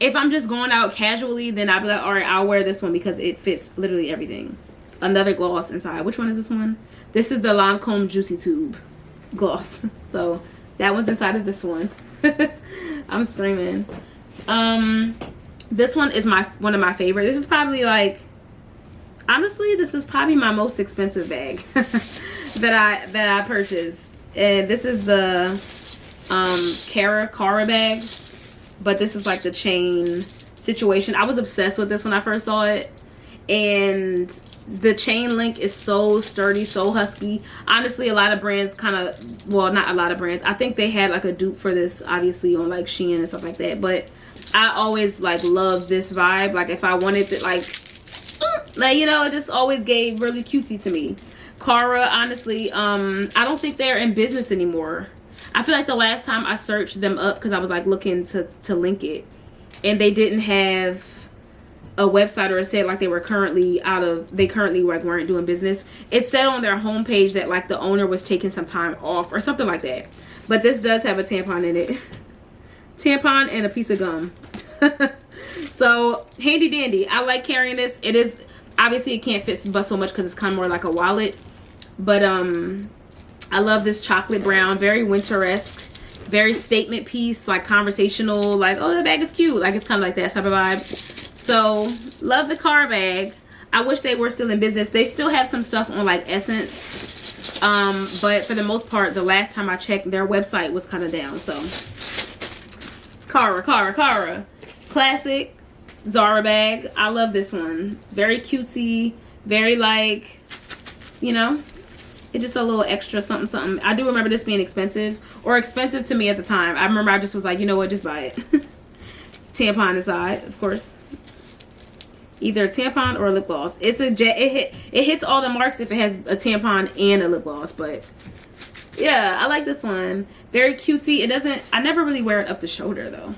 S4: if I'm just going out casually, then I'll be like, all right, I'll wear this one because it fits literally everything. Another gloss inside. Which one is this one? This is the Lancome Juicy Tube gloss. So that one's inside of this one. I'm screaming. This one is one of my favorite. This is probably like, honestly, this is probably my most expensive bag that I purchased. And this is the Cara bag, but this is like the chain situation. I was obsessed with this when I first saw it, and the chain link is so sturdy, so husky. Honestly, a lot of brands kind of, well, not a lot of brands, I think they had like a dupe for this obviously on like Shein and stuff like that, but I always like love this vibe. Like if I wanted to like you know, it just always gave really cutesy to me. Cara, honestly, I don't think they're in business anymore. I feel like the last time I searched them up, because I was like looking to link it, and they didn't have a website, or it said like they currently like weren't doing business. It said on their homepage that like the owner was taking some time off or something like that. But this does have a tampon in it. Tampon and a piece of gum. So handy dandy. I like carrying this. It is obviously, it can't fit but so much because it's kind of more like a wallet, but I love this chocolate brown, very winter-esque, very statement piece, like conversational, like, oh, the bag is cute, like it's kind of like that type of vibe. So love the car bag. I wish they were still in business. They still have some stuff on like Essence, but for the most part, the last time I checked, their website was kind of down. So Cara, classic Zara bag. I love this one. Very cutesy, very like, you know, it's just a little extra something. I do remember this being expensive, or expensive to me at the time. I remember I just was like, you know what, just buy it. Tampon inside, of course. Either a tampon or a lip gloss. It hits all the marks if it has a tampon and a lip gloss. But yeah, I like this one. Very cutesy. I never really wear it up the shoulder though.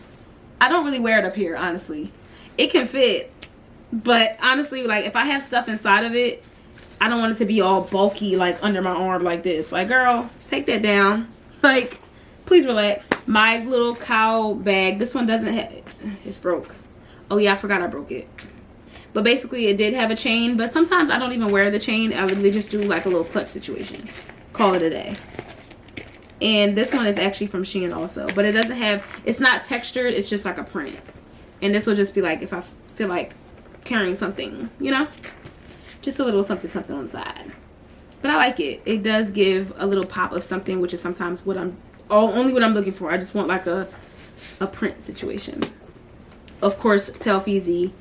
S4: I don't really wear it up here, honestly. It can fit, but honestly, like if I have stuff inside of it, I don't want it to be all bulky like under my arm like this. Like, girl, take that down. Like, please relax. My little cow bag, this one doesn't have, it's broke. Oh yeah, I forgot I broke it. But basically it did have a chain, but sometimes I don't even wear the chain. I literally just do like a little clutch situation. Call it a day. And this one is actually from Shein also, but it doesn't have, it's not textured, it's just like a print. And this will just be like if I feel like carrying something, you know, just a little something on the side. But I like it. It does give a little pop of something, which is sometimes only what I'm looking for. I just want like a print situation. of course, Telfeezy.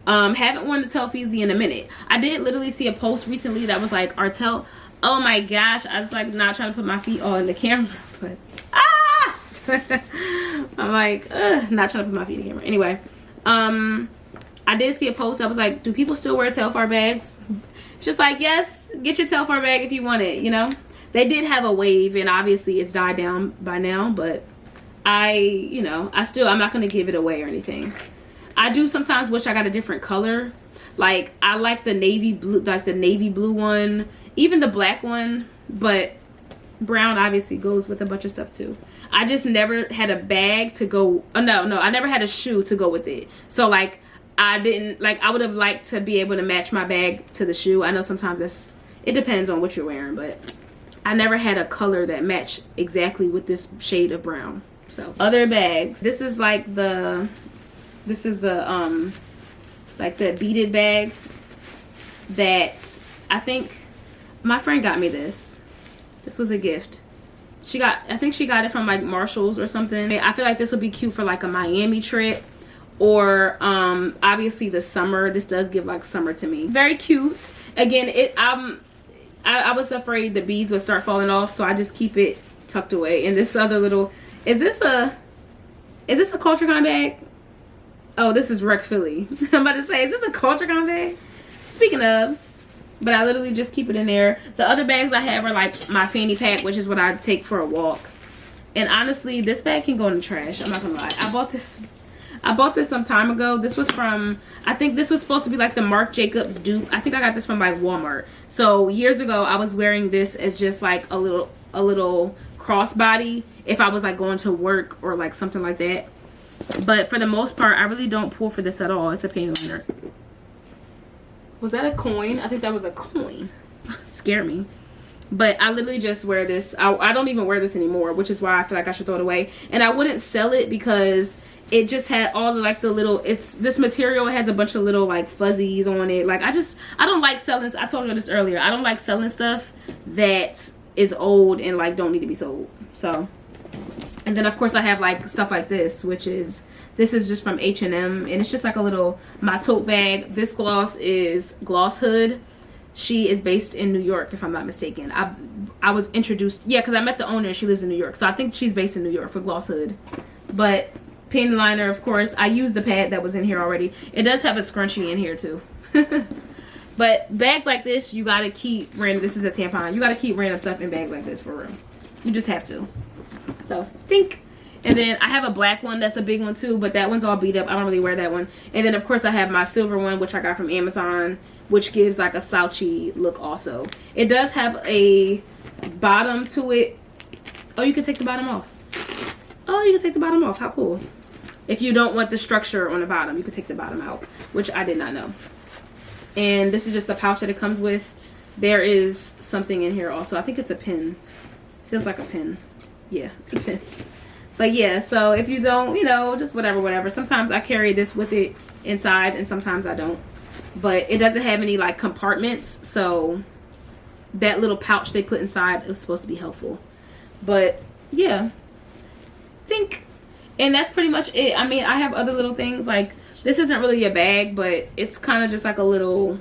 S4: Haven't worn the Telfeezy in a minute. I did literally see a post recently that was like, oh my gosh, I was like not trying to put my feet on the camera, but I'm like, not trying to put my feet in the camera. Anyway, I did see a post that was like, do people still wear Telfar bags? It's just like, yes, get your Telfar bag if you want it, you know? They did have a wave, and obviously it's died down by now, but I'm not going to give it away or anything. I do sometimes wish I got a different color. Like, I like the navy blue one, even the black one, but brown obviously goes with a bunch of stuff too. I just never had a bag to go, I never had a shoe to go with it. So like, I would have liked to be able to match my bag to the shoe. I know sometimes it depends on what you're wearing, but I never had a color that matched exactly with this shade of brown. So other bags, this is the like the beaded bag that I think my friend got me. This was a gift. I think she got it from like Marshall's or something. I feel like this would be cute for like a Miami trip, or obviously the summer. This does give like summer to me. Very cute. Again, I was afraid the beads would start falling off, so I just keep it tucked away. And this other little, is this a Culture Con bag? Oh, this is Rec Philly. I'm about to say, is this a Culture Con bag? Speaking of, but I literally just keep it in there. The other bags I have are like my fanny pack, which is what I take for a walk. And honestly, this bag can go in the trash. I'm not gonna lie. I bought this some time ago. This was from, I think this was supposed to be like the Marc Jacobs dupe. I think I got this from like Walmart. So years ago, I was wearing this as just like a little crossbody if I was like going to work or like something like that. But for the most part, I really don't pull for this at all. It's a panty liner. Was that a coin? I think that was a coin. Scared me. But I literally just wear this. I don't even wear this anymore, which is why I feel like I should throw it away. And I wouldn't sell it because it just had all the like the little, this material has a bunch of little like fuzzies on it. Like I don't like selling, I told you this earlier, I don't like selling stuff that is old and like don't need to be sold. So, and then of course I have like stuff like this, this is just from H&M, and it's just like a little, my tote bag. This gloss is Gloss Hood. She is based in New York, if I'm not mistaken. I was introduced, yeah, because I met the owner and she lives in New York. So I think she's based in New York for Gloss Hood. But panty liner, of course. I used the pad that was in here already. It does have a scrunchie in here too. But bags like this, you gotta keep random. This is a tampon. You gotta keep random stuff in bags like this for real. You just have to. So, think. And then I have a black one that's a big one too, but that one's all beat up. I don't really wear that one. And then of course I have my silver one, which I got from Amazon, which gives like a slouchy look also. It does have a bottom to it. Oh, you can take the bottom off. Oh, you can take the bottom off. How cool. If you don't want the structure on the bottom, you can take the bottom out, which I did not know. And this is just the pouch that it comes with. There is something in here also. I think it's a pin. Feels like a pin. Yeah, it's a pin. But yeah, so if you don't, just whatever. Sometimes I carry this with it inside and sometimes I don't. But it doesn't have any like compartments, so that little pouch they put inside is supposed to be helpful. But yeah, tink. And that's pretty much it. I mean, I have other little things, like this isn't really a bag, but it's kind of just like a little,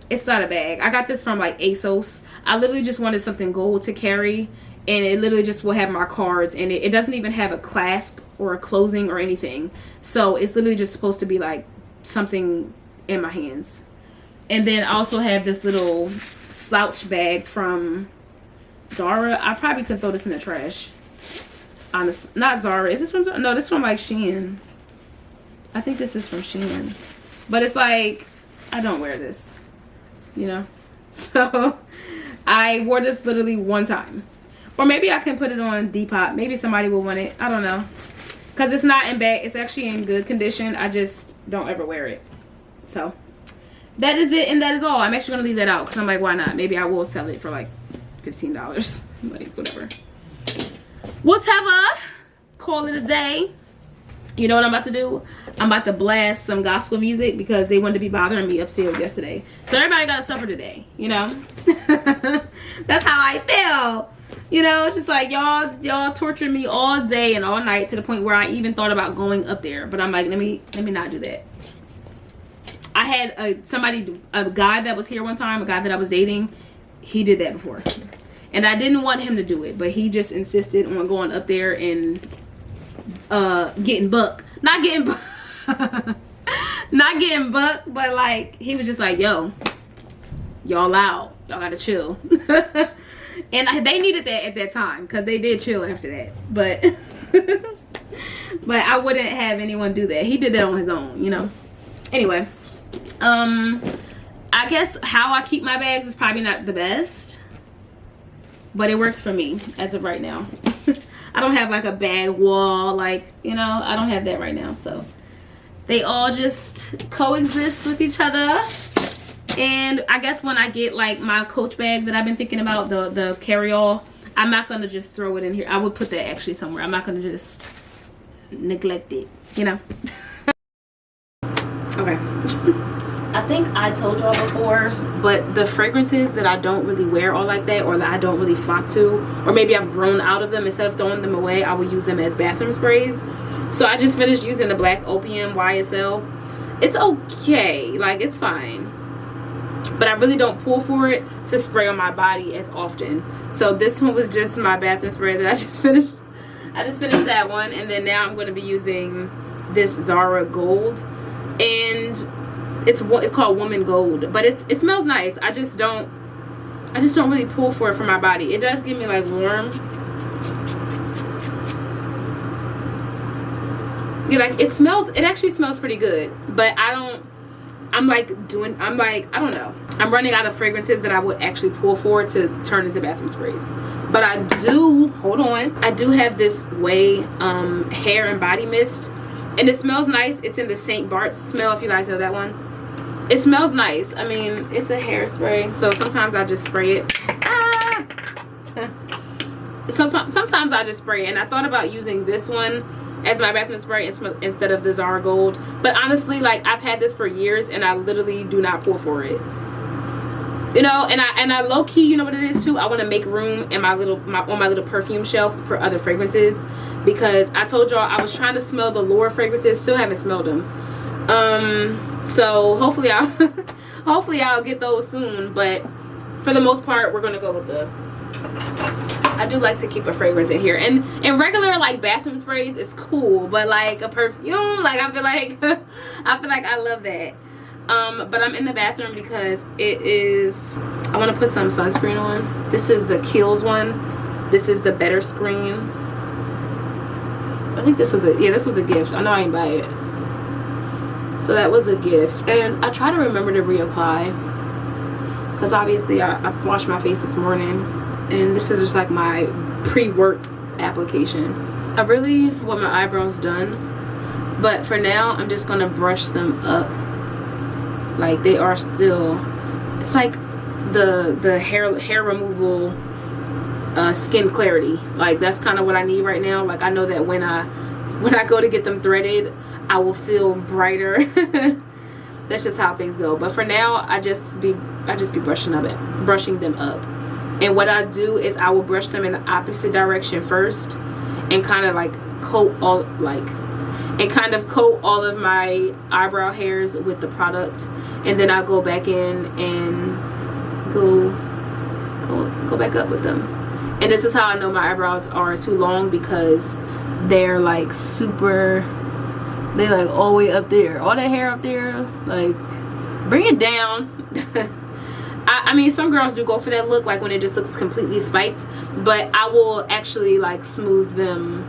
S4: it's not a bag. I got this from like ASOS. I literally just wanted something gold to carry, and it literally just will have my cards in it. It doesn't even have a clasp or a closing or anything. So it's literally just supposed to be like something in my hands. And then I also have this little slouch bag from Zara. I probably could throw this in the trash. Honestly, not Zara. Is this from Zara? No, this is from like Shein. I think this is from Shein. But it's like, I don't wear this, So I wore this literally one time. Or maybe I can put it on Depop. Maybe somebody will want it. I don't know. Because it's not in bad. It's actually in good condition. I just don't ever wear it. So that is it, and that is all. I'm actually going to leave that out because I'm like, why not? Maybe I will sell it for like $15. Like, whatever. Whatever. Call it a day. You know what I'm about to do? I'm about to blast some gospel music because they wanted to be bothering me upstairs yesterday. So everybody got to suffer today, That's how I feel. You know, it's just like y'all tortured me all day and all night to the point where I even thought about going up there. But I'm like, let me not do that. I had a guy that was here one time, a guy that I was dating. He did that before, and I didn't want him to do it, but he just insisted on going up there and getting buck. Not getting buck, but like he was just like, yo, y'all loud, y'all gotta chill. And they needed that at that time because they did chill after that. But but I wouldn't have anyone do that. He did that on his own, you know. Anyway, I guess how I keep my bags is probably not the best, but it works for me as of right now. I don't have like a bag wall, like, you know, I don't have that right now. So they all just coexist with each other. And I guess when I get like my Coach bag that I've been thinking about, the carry-all, I'm not gonna just throw it in here. I would put that actually somewhere. I'm not gonna just neglect it, you know. Okay. I think I told y'all before, but the fragrances that I don't really wear all like that, or that I don't really flock to, or maybe I've grown out of them, instead of throwing them away, I will use them as bathroom sprays. So I just finished using the Black Opium YSL. It's okay, like it's fine, but I really don't pull for it to spray on my body as often. So this one was just my bathroom spray that I just finished. I just finished that one, and then now I'm going to be using this Zara Gold, and it's called Woman Gold, but it smells nice. I just don't really pull for it for my body. It does give me like warm. Yeah, like it actually smells pretty good, but I'm like, I don't know. I'm running out of fragrances that I would actually pull for to turn into bathroom sprays. But I do have this Way hair and body mist, and it smells nice. It's in the St. Bart's smell, if you guys know that one. It smells nice. I mean, it's a hairspray, so sometimes I just spray it. So sometimes I just spray it, and I thought about using this one as my bathroom spray instead of the Zara Gold. But honestly, like, I've had this for years, and I literally do not pull for it. You know, and I low key, you know what it is too? I want to make room in my little perfume shelf for other fragrances, because I told y'all I was trying to smell the Allure fragrances, still haven't smelled them. So hopefully I'll get those soon, but for the most part we're gonna go with the, I do like to keep a fragrance in here, and regular like bathroom sprays is cool, but like a perfume, like I feel like I love that. But I'm in the bathroom because I want to put some sunscreen on. This is the Kiehl's one. This is the Better Screen. I think this was a gift. I know I ain't buy it. So that was a gift, and I try to remember to reapply, because obviously I washed my face this morning, and this is just like my pre-work application. I really want my eyebrows done, but for now I'm just gonna brush them up. Like, they are still, it's like the hair removal skin clarity. Like, that's kind of what I need right now. Like, I know that when I go to get them threaded, I will feel brighter. That's just how things go. But for now, I just be brushing them up. And what I do is I will brush them in the opposite direction first, and kind of like coat all of my eyebrow hairs with the product, and then I'll go back in and go back up with them. And this is how I know my eyebrows are too long, because they're like they're like all the way up there, all that hair up there. Like, bring it down. I mean, some girls do go for that look, like when it just looks completely spiked, but I will actually like smooth them.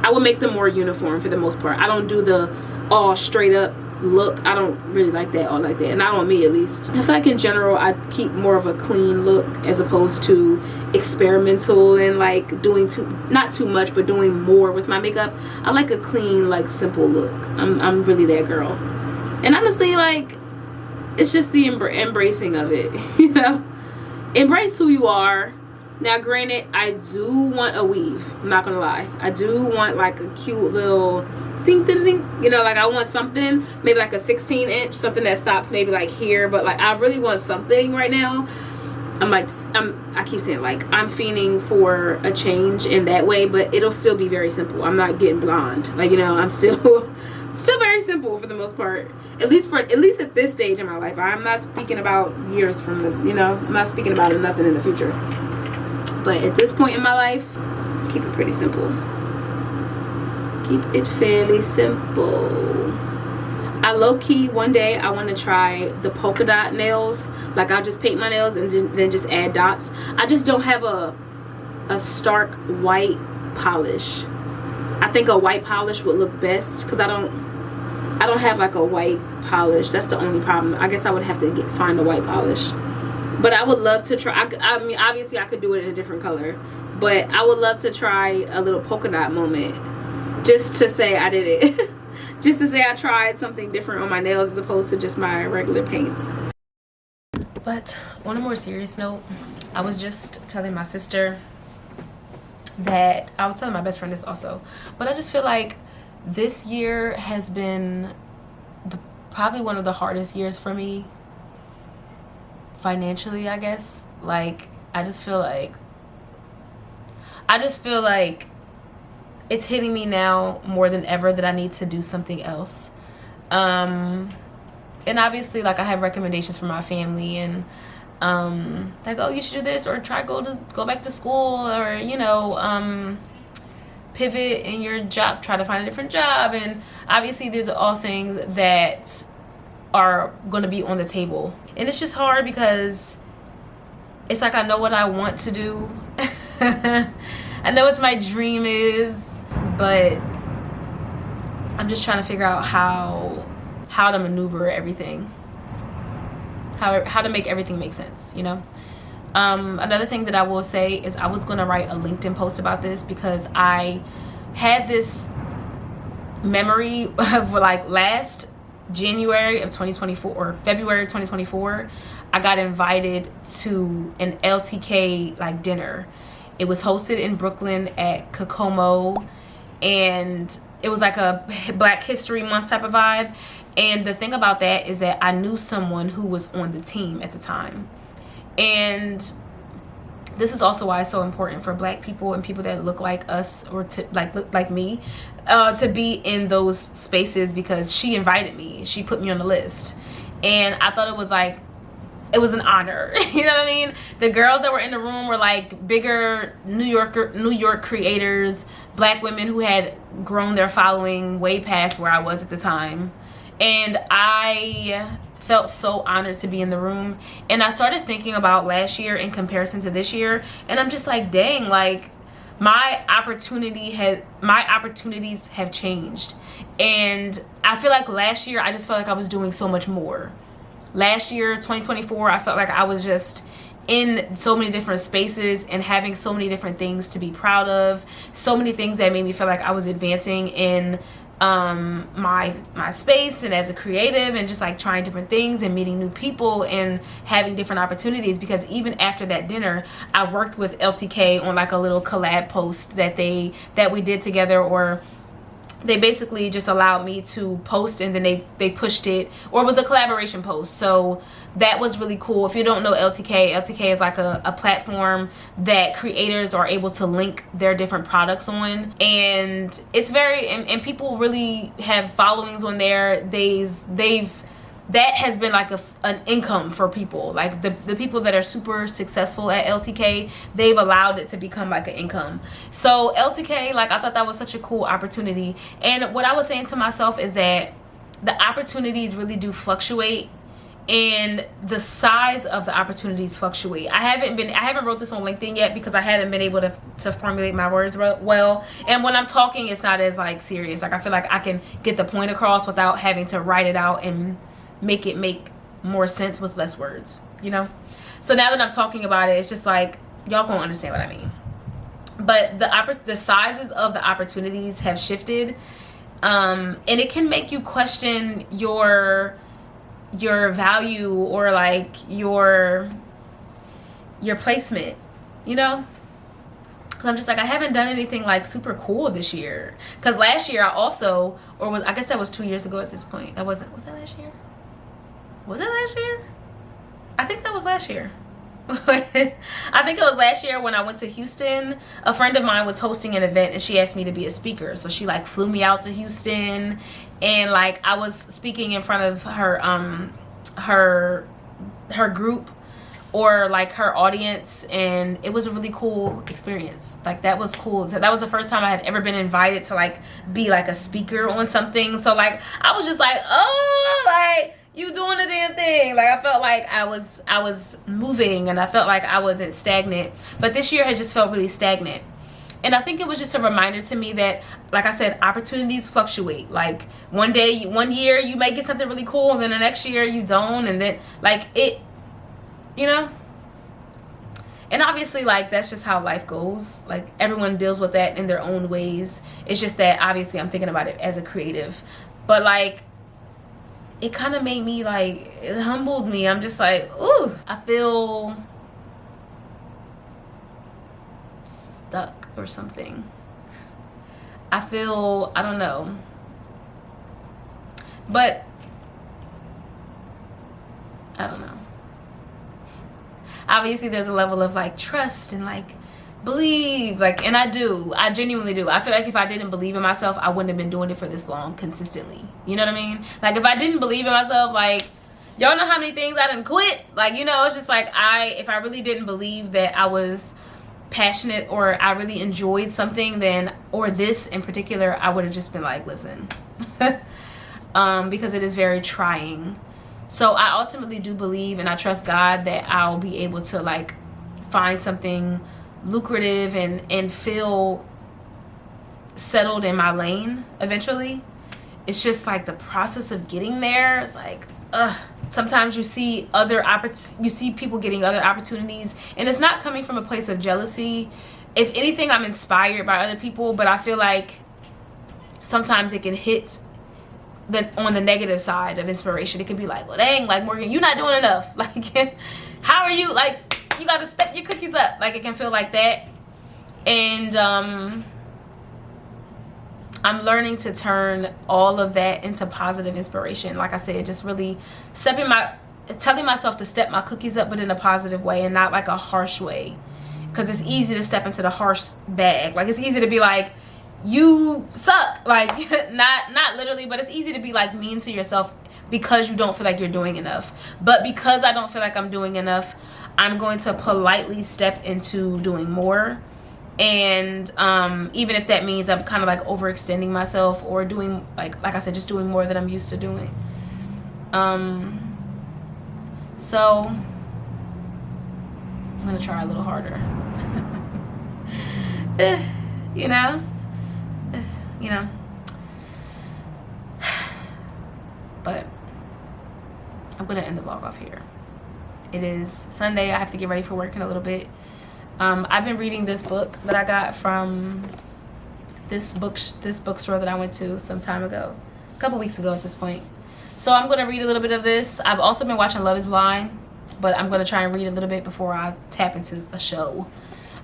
S4: I will make them more uniform for the most part. I don't do the all straight up look. I don't really like that all like that, and not on me at least. I feel like in general I keep more of a clean look as opposed to experimental and like doing not too much, but doing more with my makeup. I like a clean, like simple look. I'm really that girl. And honestly, like, it's just the embracing of it. You know, embrace who you are. Now granted, I do want a weave, I'm not gonna lie. I do want like a cute little ding ding ding, you know, like I want something, maybe like a 16-inch, something that stops maybe like here, but like I really want something right now. I'm like I keep saying like I'm fiending for a change in that way, but it'll still be very simple. I'm not getting blonde, like, you know, I'm still still very simple for the most part, at least at this stage in my life. I'm not speaking about years from the, you know, I'm not speaking about nothing in the future, but at this point in my life, keep it pretty simple. Keep it fairly simple. I low-key, one day I want to try the polka dot nails. Like, I'll just paint my nails and then just add dots. I just don't have a stark white polish. I think a white polish would look best because I don't have like a white polish. That's the only problem. I guess I would have to find a white polish. But I would love to try. I mean, obviously I could do it in a different color, but I would love to try a little polka dot moment, just to say I did it. Just to say I tried something different on my nails as opposed to just my regular paints. But on a more serious note, I was just telling my sister that, I was telling my best friend this also, but I just feel like this year has been probably one of the hardest years for me financially, I guess. Like, I just feel like it's hitting me now more than ever that I need to do something else. And obviously, like, I have recommendations from my family, and like, oh, you should do this, or try go back to school, or, you know, pivot in your job, try to find a different job. And obviously these are all things that are going to be on the table, and it's just hard because it's like I know what I want to do. I know what my dream is, but I'm just trying to figure out how to maneuver everything, how to make everything make sense, you know. Another thing that I will say is I was going to write a LinkedIn post about this because I had this memory of, like, last January of 2024 or February of 2024, I got invited to an LTK like dinner. It was hosted in Brooklyn at Kokomo, and it was like a Black History Month type of vibe. And the thing about that is that I knew someone who was on the team at the time. And this is also why it's so important for Black people and people that look like us, or to look like me, to be in those spaces, because she invited me. She put me on the list. And I thought it was an honor. You know what I mean? The girls that were in the room were like bigger New York creators, Black women who had grown their following way past where I was at the time. And I felt so honored to be in the room. And I started thinking about last year in comparison to this year, and I'm just like, dang, like my opportunities have changed. And I feel like last year I just felt like I was doing so much more. Last year, 2024, I felt like I was just in so many different spaces and having so many different things to be proud of, so many things that made me feel like I was advancing in my space and as a creative, and just like trying different things and meeting new people and having different opportunities. Because even after that dinner, I worked with LTK on like a little collab post that we did together, or they basically just allowed me to post, and then they pushed it, or it was a collaboration post. So that was really cool. If you don't know LTK is like a platform that creators are able to link their different products on, and it's very, and people really have followings on there. That has been like an income for people. Like the people that are super successful at LTK, they've allowed it to become like an income. So LTK, like, I thought that was such a cool opportunity. And what I was saying to myself is that the opportunities really do fluctuate, and the size of the opportunities fluctuate. I haven't wrote this on LinkedIn yet because I haven't been able to formulate my words well. And when I'm talking, it's not as like serious. Like, I feel like I can get the point across without having to write it out and make it make more sense with less words, you know? So now that I'm talking about it, it's just like, y'all gonna understand what I mean. But the sizes of the opportunities have shifted, and it can make you question your value, or like your placement, you know? Because I'm just like, I haven't done anything like super cool this year. Because last year I guess that was 2 years ago at this point. Was that last year? Was it last year? I think that was last year.
S1: I think it was last year when I went to Houston. A friend of mine was hosting an event and she asked me to be a speaker. So she like flew me out to Houston, and like I was speaking in front of her group, or like her audience, and it was a really cool experience. Like that was cool. So that was the first time I had ever been invited to like be like a speaker on something. So like I was just like, oh, like you doing the damn thing. Like I felt like I was moving, and I felt like I wasn't stagnant. But this year has just felt really stagnant. And I think it was just a reminder to me that, like I said, opportunities fluctuate. Like one year you may get something really cool, and then the next year you don't, and then like it, you know. And obviously, like, that's just how life goes. Like everyone deals with that in their own ways. It's just that obviously I'm thinking about it as a creative, but like it kind of made me like, it humbled me. I'm just like, ooh, I feel stuck or something. I feel, I don't know, but I don't know. Obviously there's a level of like trust and like believe, like, and I genuinely do. I feel like if I didn't believe in myself, I wouldn't have been doing it for this long consistently. You know what I mean? Like if I didn't believe in myself, like, y'all know how many things I done quit. Like, you know, it's just like if I really didn't believe that I was passionate or I really enjoyed something, then, or this in particular, I would have just been like, listen, because it is very trying. So I ultimately do believe, and I trust God that I'll be able to like find something lucrative and feel settled in my lane eventually. It's just like the process of getting there. It's like, sometimes you see people getting other opportunities, and it's not coming from a place of jealousy. If anything, I'm inspired by other people, but I feel like sometimes it can hit on the negative side of inspiration. It can be like, well, dang, like, Morgan, you're not doing enough. Like, how are you, like, you got to step your cookies up. Like, it can feel like that. And I'm learning to turn all of that into positive inspiration. Like I said, just really telling myself to step my cookies up, but in a positive way and not like a harsh way. Because it's easy to step into the harsh bag. Like, it's easy to be like, you suck. Like, not literally, but it's easy to be like mean to yourself because you don't feel like you're doing enough. But because I don't feel like I'm doing enough, I'm going to politely step into doing more. And even if that means I'm kind of like overextending myself or doing like I said, just doing more than I'm used to doing. So I'm gonna try a little harder. you know, but I'm gonna end the vlog off here. It is Sunday. I have to get ready for work in a little bit. I've been reading this book that I got from this bookstore that I went to some time ago, a couple weeks ago at this point. So I'm gonna read a little bit of this. I've also been watching Love is Blind, but I'm gonna try and read a little bit before I tap into a show.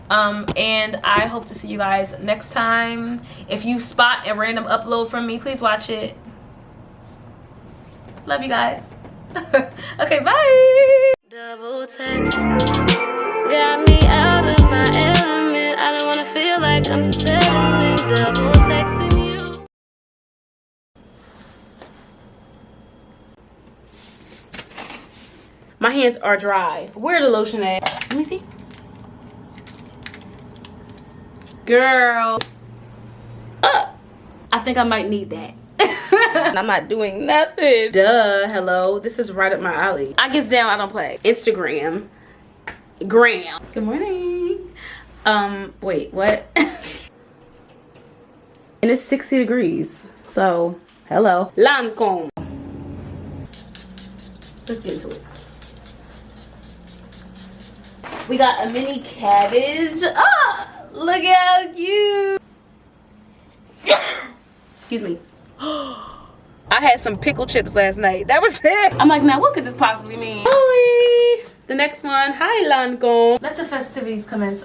S1: And I hope to see you guys next time. If you spot a random upload from me, please watch it. Love you guys. Okay, bye.
S2: Double text got me out of my element. I don't wanna feel like I'm settling. Double texting you.
S4: My hands are dry. Where the lotion at? Let me see. Girl. I think I might need that. I'm not doing nothing. Duh, hello. This is right up my alley. I gets down, I don't play. Instagram. Gram. Good morning. Wait, what? And it's 60 degrees. So, hello. Lancome. Let's get into it. We got a mini cabbage. Oh, look how cute. Excuse me. I had some pickle chips last night. That was it. I'm like, now what could this possibly mean? Holy. The next one. Hi, Lancome. Let the festivities commence.